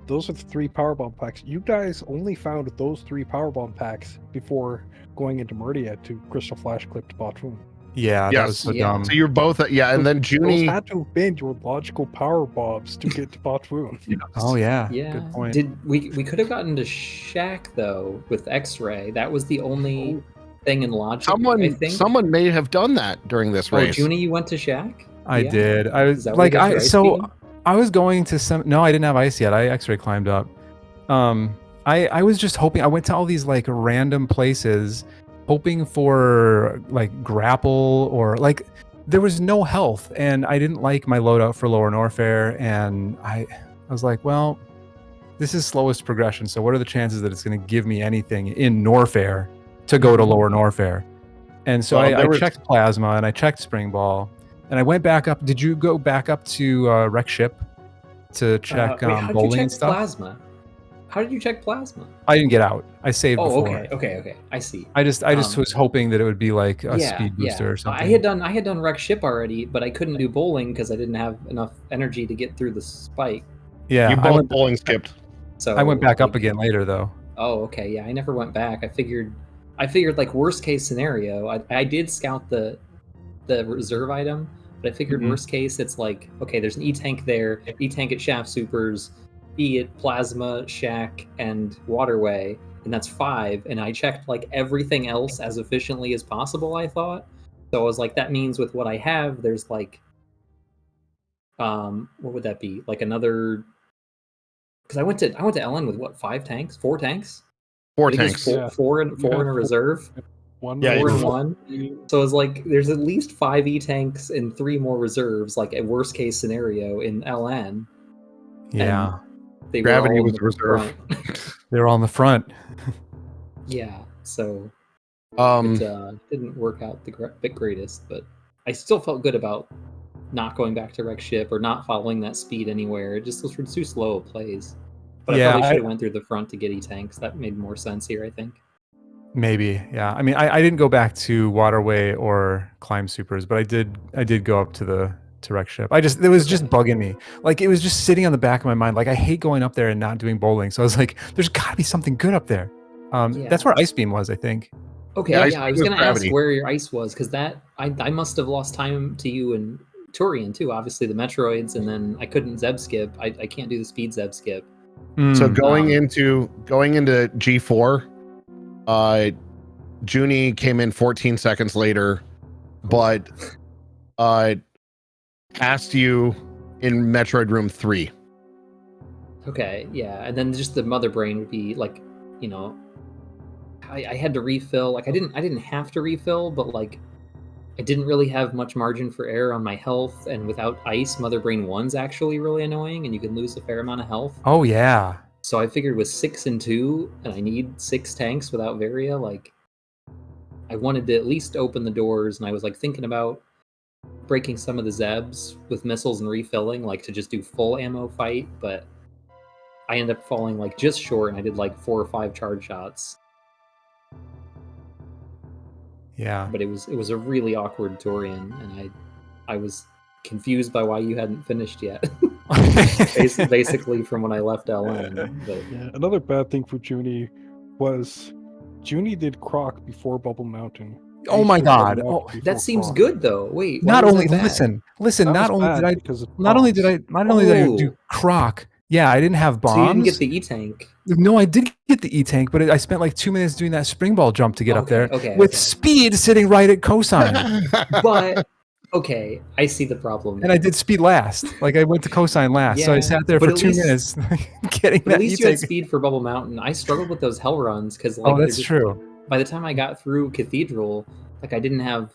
Those are the 3 powerbomb packs. You guys only found those 3 powerbomb packs before going into Meridia to Crystal Flash clipped Botfoon. Yeah, that Yes. was so Yeah. dumb. So you're both and then Those Junie. had to have been your logical power bombs to get to Botfoon. Oh yeah, Yeah. good point. We could have gotten to Shack though with X-Ray. That was the only thing in logic. I think. Someone may have done that during this Oh, race. Junie, you went to Shack? I Yeah. did. I Is was that where like, you got your ice beam? I was going to some. No, I didn't have ice yet. I X-ray climbed up. I was just hoping. I went to all these like random places, hoping for like grapple or like. There was no health, and I didn't like my loadout for Lower Norfair, and I was like, well, this is slowest progression. So what are the chances that it's going to give me anything in Norfair to go to Lower Norfair? And so Well, I checked Plasma and I checked Spring Ball, and I went back up. Did you go back up to Wreck Ship to check Wait, how did you bowling check and stuff? Plasma? How did you check Plasma? I didn't get out. I saved Oh, before. okay. I see. I just was hoping that it would be like a Yeah, speed booster or something. I had done Wreck Ship already, but I couldn't do bowling because I didn't have enough energy to get through the spike. Yeah, You both bowling skipped. So I went back up like, again later though. Oh, okay. Yeah, I never went back. I figured like worst case scenario. I did scout the reserve item, but I figured Mhm. worst case it's like, okay, there's an E-tank there, E-tank at Shaft Supers, E at Plasma, Shack, and Waterway, and that's 5. And I checked like everything else as efficiently as possible, I thought. So I was like, that means with what I have, there's like what would that be? Like another, because I went to LN with what, 5 tanks? 4 tanks? 4 I think it's tanks. Yeah. four in a reserve. One Yeah, Four you and were- one. So it's like there's at least 5 E-tanks and 3 more reserves, like a worst case scenario in LN. Yeah, They Gravity were all was in the reserve. front. they were all in the front. Yeah, so Um, it didn't work out the greatest, but I still felt good about not going back to Wreck Ship or not following that speed anywhere. It just was too slow of plays. But Yeah, I probably should have went through the front to get E-tanks. That made more sense here, I think. Maybe, yeah. I mean, I didn't go back to Waterway or Climb Supers, but I did go up to Wreck Ship. It was just bugging me. Like it was just sitting on the back of my mind. Like I hate going up there and not doing bowling. So I was like, there's got to be something good up there. That's where Ice Beam was, I think. Okay, Yeah, yeah, I was with gonna ask gravity. where your ice was, because that I must have lost time to you and Turian too. Obviously the Metroids, and then I couldn't Zeb skip. I can't do the speed Zeb skip. so Mm. going into G4, Junie came in 14 seconds later, but passed you in Metroid Room 3. Okay, yeah, and then just the mother brain would be like, you know, I had to refill. Like I didn't have to refill, but like I didn't really have much margin for error on my health, and without ice, Mother Brain 1's actually really annoying, and you can lose a fair amount of health. Oh yeah. So I figured with 6 and 2, and I need 6 tanks without Varia, like I wanted to at least open the doors, and I was like thinking about breaking some of the Zebs with missiles and refilling, like to just do full ammo fight, but I ended up falling like just short, and I did like 4 or 5 charge shots. Yeah. But it was a really awkward Torian, and I was confused by why you hadn't finished yet. Basically from when I left LN. But Yeah, another bad thing for Junie was Junie did Croc before Bubble Mountain. Oh my Ace did God. Bubble Oh, Mountain before that seems Croc. good though. Wait, why Not was only that bad? listen. That Not was only bad did I because of not only did I Oh. do Croc. Yeah, I didn't have bombs. So you didn't get the E-tank. No, I did get the E-tank, but I spent like 2 minutes doing that spring ball jump to get up there Okay, with okay. speed sitting right at cosine. But okay, I see the problem. And I did speed last. Like I went to cosine last. So I Yeah, sat there but for at 2 least- minutes getting But that at least you had E-tank. speed for Bubble Mountain. I struggled with those hell runs because like Oh, they're that's just- true. by the time I got through Cathedral, like I didn't have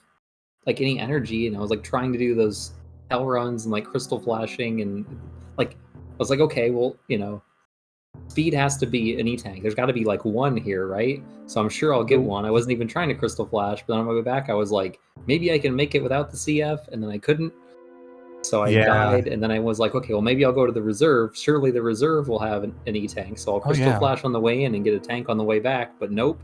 like any energy, and I was like trying to do those hell runs and like crystal flashing, and like I was like, okay, well, you know, Speed has to be an E-Tank. There's got to be like one here, right? So I'm sure I'll get one. I wasn't even trying to Crystal Flash, but on my way back, I was like, maybe I can make it without the CF, and then I couldn't. So I died, and then I was like, okay, well, maybe I'll go to the reserve. Surely the reserve will have an E-Tank, so I'll Crystal Flash on the way in and get a tank on the way back, but nope.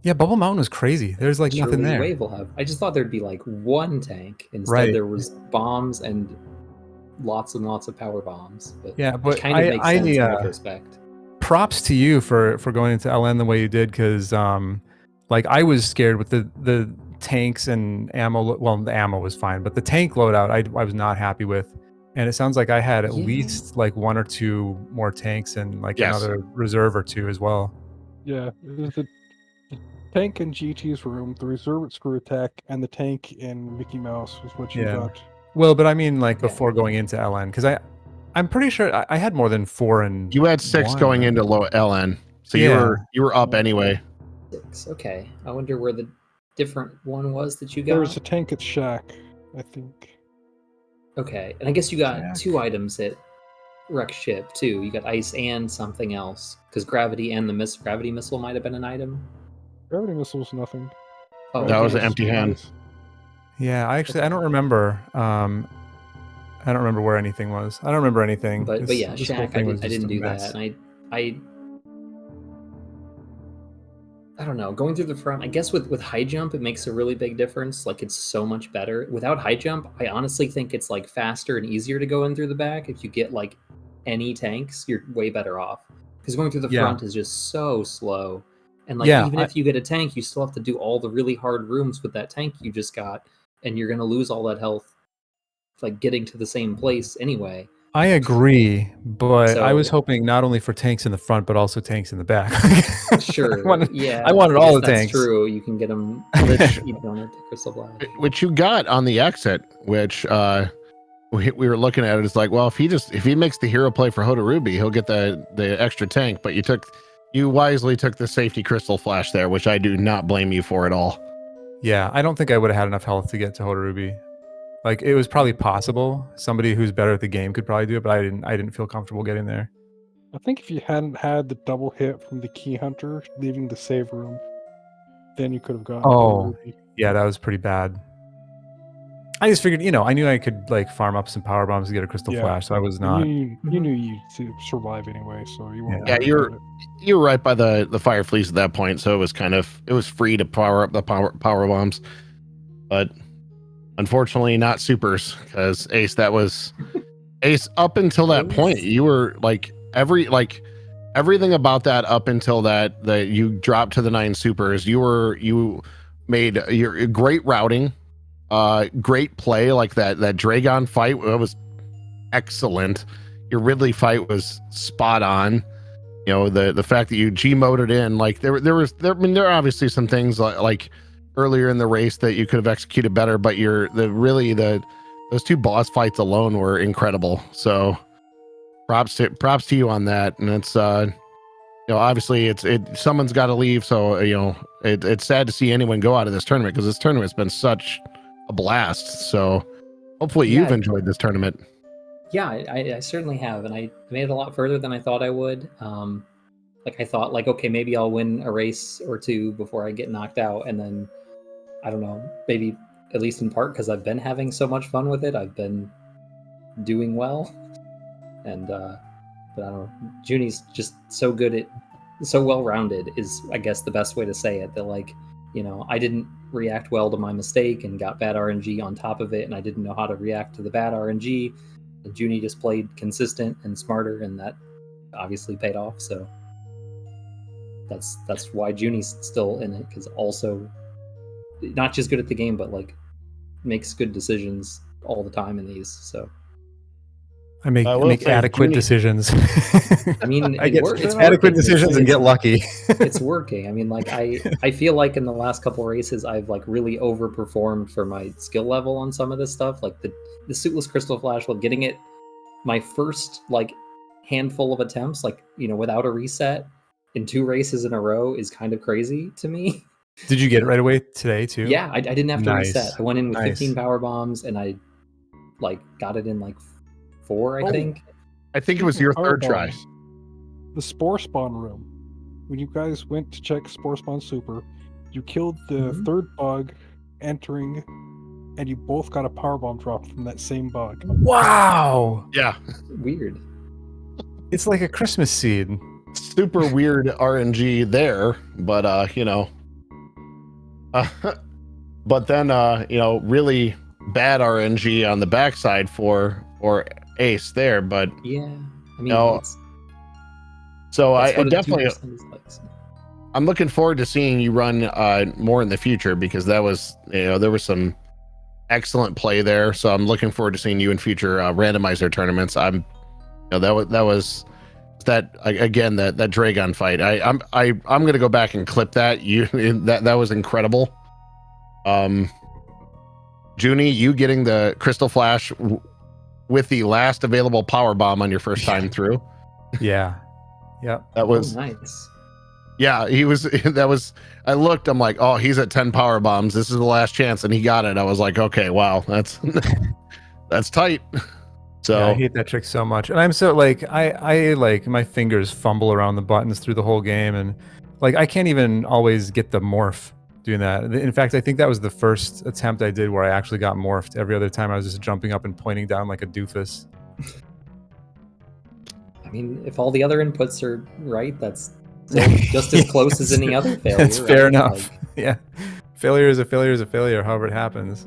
Yeah, Bubble Mountain was crazy. There's like Surely nothing there. Wave will have. I just thought there'd be like one tank. Instead, there was bombs and lots and lots of power bombs. But yeah, but it kind of makes sense in retrospect. Props to you for going into LN the way you did, because like I was scared with the tanks and ammo. Well, the ammo was fine, but the tank loadout I was not happy with. And it sounds like I had at least like 1 or 2 more tanks and like another reserve or 2 as well. Yeah, it was the tank in GT's room, the reserve at Screw Attack, and the tank in Mickey Mouse was what you got. Well, but I mean, like before going into LN, because I'm pretty sure I had more than 4 and you had 6 going into low LN, so you were up anyway. 6. Okay, I wonder where the different one was that you got. There was a tank at Shack, I think. Okay, and I guess you got 2 items at Wreck Ship too. You got ice and something else, because gravity and the gravity missile might have been an item. Gravity missile was nothing. Oh, that was an empty hand. Yeah, I don't remember. I don't remember where anything was. I don't remember anything. But yeah, Shack, I didn't do that. And I don't know. Going through the front, I guess with high jump, it makes a really big difference. Like, it's so much better. Without high jump, I honestly think it's like faster and easier to go in through the back. If you get like any tanks, you're way better off. Because going through the front is just so slow. And like even if you get a tank, you still have to do all the really hard rooms with that tank you just got, and you're gonna lose all that health like getting to the same place anyway. I agree, but I was hoping not only for tanks in the front, but also tanks in the back. Sure. I wanted all the tanks. That's true. You can get them. You don't have to Crystal Flash. Which you got on the exit, which we were looking at it. It's like, well, if he makes the hero play for Hodorubi, he'll get the extra tank. But you wisely took the safety Crystal Flash there, which I do not blame you for at all. Yeah, I don't think I would have had enough health to get to Hodorubi. Like, it was probably possible. Somebody who's better at the game could probably do it, but I didn't feel comfortable getting there. I think if you hadn't had the double hit from the Key Hunter leaving the save room, then you could have gotten Hodorubi. Yeah, that was pretty bad. I just figured, I knew I could like farm up some power bombs to get a Crystal Flash, so I was not. You knew you'd survive anyway, so you weren't. Yeah, you were right by the fire fleece at that point, so it was free to power up the power bombs, but unfortunately not supers, because Ace up until that point you were like everything about that up until that you dropped to the 9 supers, you made your great routing. Great play, like that Dragon fight was excellent. Your Ridley fight was spot on. The fact that you G-moded in, like there are obviously some things like earlier in the race that you could have executed better, but those 2 boss fights alone were incredible. So props to you on that. And it's obviously someone's got to leave, so it's sad to see anyone go out of this tournament, because this tournament's been such a blast. So hopefully you've enjoyed this tournament. Yeah, I certainly have, and I made it a lot further than I thought I would. I thought okay, maybe I'll win a race or 2 before I get knocked out, and then I don't know, maybe at least in part because I've been having so much fun with it, I've been doing well. And but I don't know, Joonie's just so good at, so well-rounded is I guess the best way to say it. That I didn't react well to my mistake and got bad RNG on top of it, and I didn't know how to react to the bad RNG. And Joonie just played consistent and smarter, and that obviously paid off. So that's why Joonie's still in it, because also not just good at the game, but makes good decisions all the time in these. So I make adequate decisions. I mean, it's adequate decisions and get lucky. It's working. I mean, I feel like in the last couple races, I've really overperformed for my skill level on some of this stuff. Like the suitless Crystal Flash, getting it my first handful of attempts, without a reset in 2 races in a row is kind of crazy to me. Did you get it right away today too? Yeah, I didn't have to reset. I went in with 15 power bombs, and I got it in 4, I think. I think it was your third try. the spore spawn room. When you guys went to check spore spawn super, you killed the third bug entering, and you both got a powerbomb drop from that same bug. Wow. Yeah. Weird. It's like a Christmas seed. Super weird RNG there, but you know, but then you know, really bad RNG on the backside for Ace there. But Yeah, I mean, No. it's, so that's I what a definitely 2% is like. So. I'm looking forward to seeing you run more in the future, because that was, you know, there was some excellent play there. So I'm looking forward to seeing you in future randomizer tournaments. You know, that was again, that Dragon fight. I'm gonna go back and clip that. That was incredible. Junie, you getting the Crystal Flash with the last available power bomb on your first time through. Yeah. Yep. That was nice. Yeah, he was. That was. I looked. I'm like, oh, he's at 10 power bombs. This is the last chance, and he got it. I was like, okay, wow, that's that's tight. So yeah, I hate that trick so much, and I'm so like I like my fingers fumble around the buttons through the whole game, and like I can't even always get the morph doing that. In fact, I think that was the first attempt I did where I actually got morphed. Every other time I was just jumping up and pointing down like a doofus. I mean, if all the other inputs are right, that's still just as close as any other failure. It's fair right? enough. Yeah, failure is a failure is a failure, however it happens.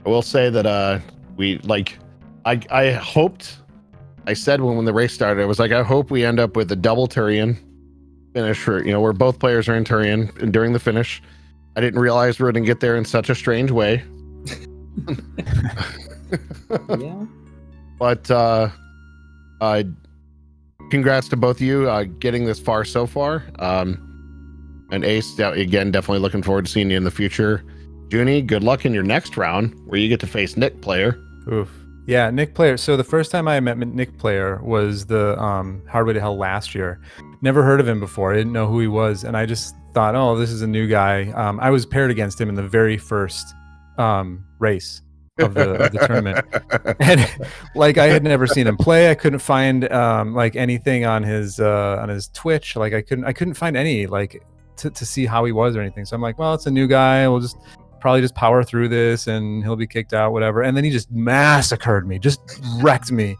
I will say that we like. I hoped. I said when the race started, I was like, I hope we end up with a double Turian finish for, you know, where both players are in Turian and during the finish. I didn't realize we were going to get there in such a strange way. Yeah. But congrats to both of you getting this far so far. And Ace, again, definitely looking forward to seeing you in the future. Junie, good luck in your next round where you get to face Nick Player. Oof. Yeah, Nick Player. So the first time I met Nick Player was the Hardway to Hell last year. Never heard of him before. I didn't know who he was, and I just thought, oh, this is a new guy. I was paired against him in the very first race of the tournament, and like I had never seen him play. I couldn't find like anything on his Twitch. Like I couldn't find any like to see how he was or anything. So I'm like, well, it's a new guy. We'll just probably just power through this and he'll be kicked out, whatever. And then he just massacred me, just wrecked me,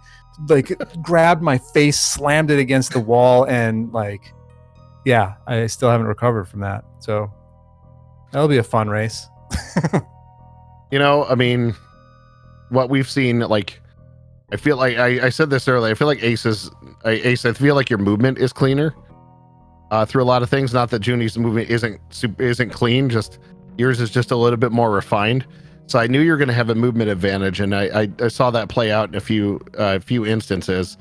like grabbed my face, slammed it against the wall, and like, yeah, I still haven't recovered from that. So that'll be a fun race. You know, I mean, what we've seen, like, I feel like I said this earlier. I feel like Ace, I feel like your movement is cleaner through a lot of things. Not that Junie's movement isn't clean, just yours is just a little bit more refined. So I knew you were going to have a movement advantage, and I saw that play out in a few instances.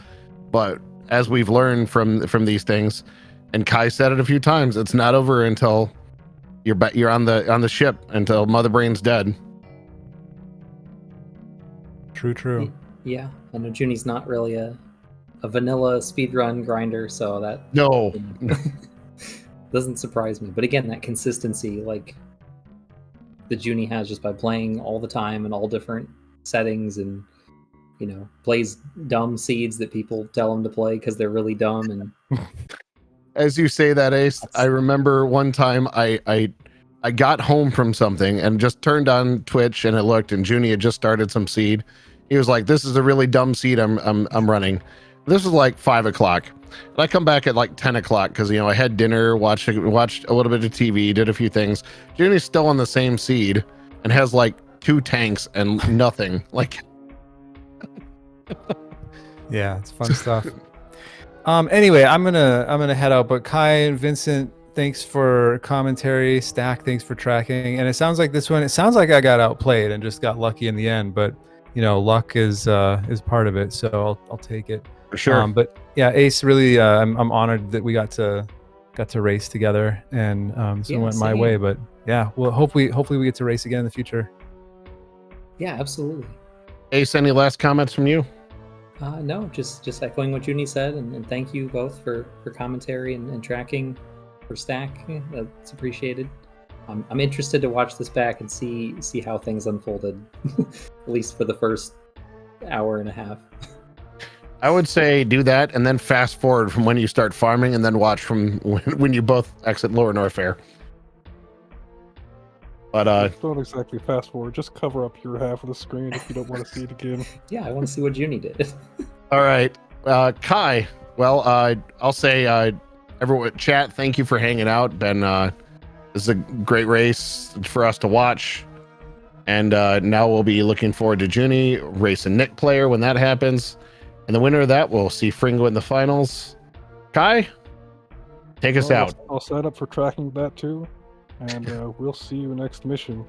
But as we've learned from these things, and Kai said it a few times, it's not over until you're on the ship, until Mother Brain's dead. True. Yeah, I know Junie's not really a vanilla speedrun grinder, so that No. doesn't surprise me. But again, that consistency, like that Junie has just by playing all the time in all different settings, and you know, plays dumb seeds that people tell him to play because they're really dumb. And As you say that, Ace, I remember one time I got home from something and just turned on Twitch, and it looked, and Junie had just started some seed. He was like, "This is a really dumb seed I'm running." This was like 5 o'clock. And I come back at like 10 o'clock because, you know, I had dinner, watched a little bit of TV, did a few things. Junie's still on the same seed and has like 2 tanks and nothing. Like, Yeah, it's fun stuff. Anyway, I'm gonna head out. But Kai and Vincent, thanks for commentary. Stack, thanks for tracking. And it sounds like I got outplayed and just got lucky in the end. But you know, luck is part of it, so I'll take it. for sure. But yeah, Ace, really, I'm honored that we got to race together, and so it went my way. But yeah, well, hopefully we get to race again in the future. yeah, absolutely. Ace, any last comments from you? No, just echoing what Junie said, and thank you both for commentary and tracking for Stack. That's appreciated. I'm interested to watch this back and see how things unfolded, at least for the first hour and a half. I would say do that and then fast forward from when you start farming and then watch from when you both exit Lower Norfair. But don't exactly fast forward. Just cover up your half of the screen if you don't want to see it again. Yeah, I want to see what Junie did. all right, Kai. Well, I'll say everyone chat. Thank you for hanging out. Been this is a great race for us to watch, and now we'll be looking forward to Junie race a Nick player when that happens, and the winner of that we'll see Fringo in the finals. Kai, take us out. I'll sign up for tracking that too, and we'll see you next mission.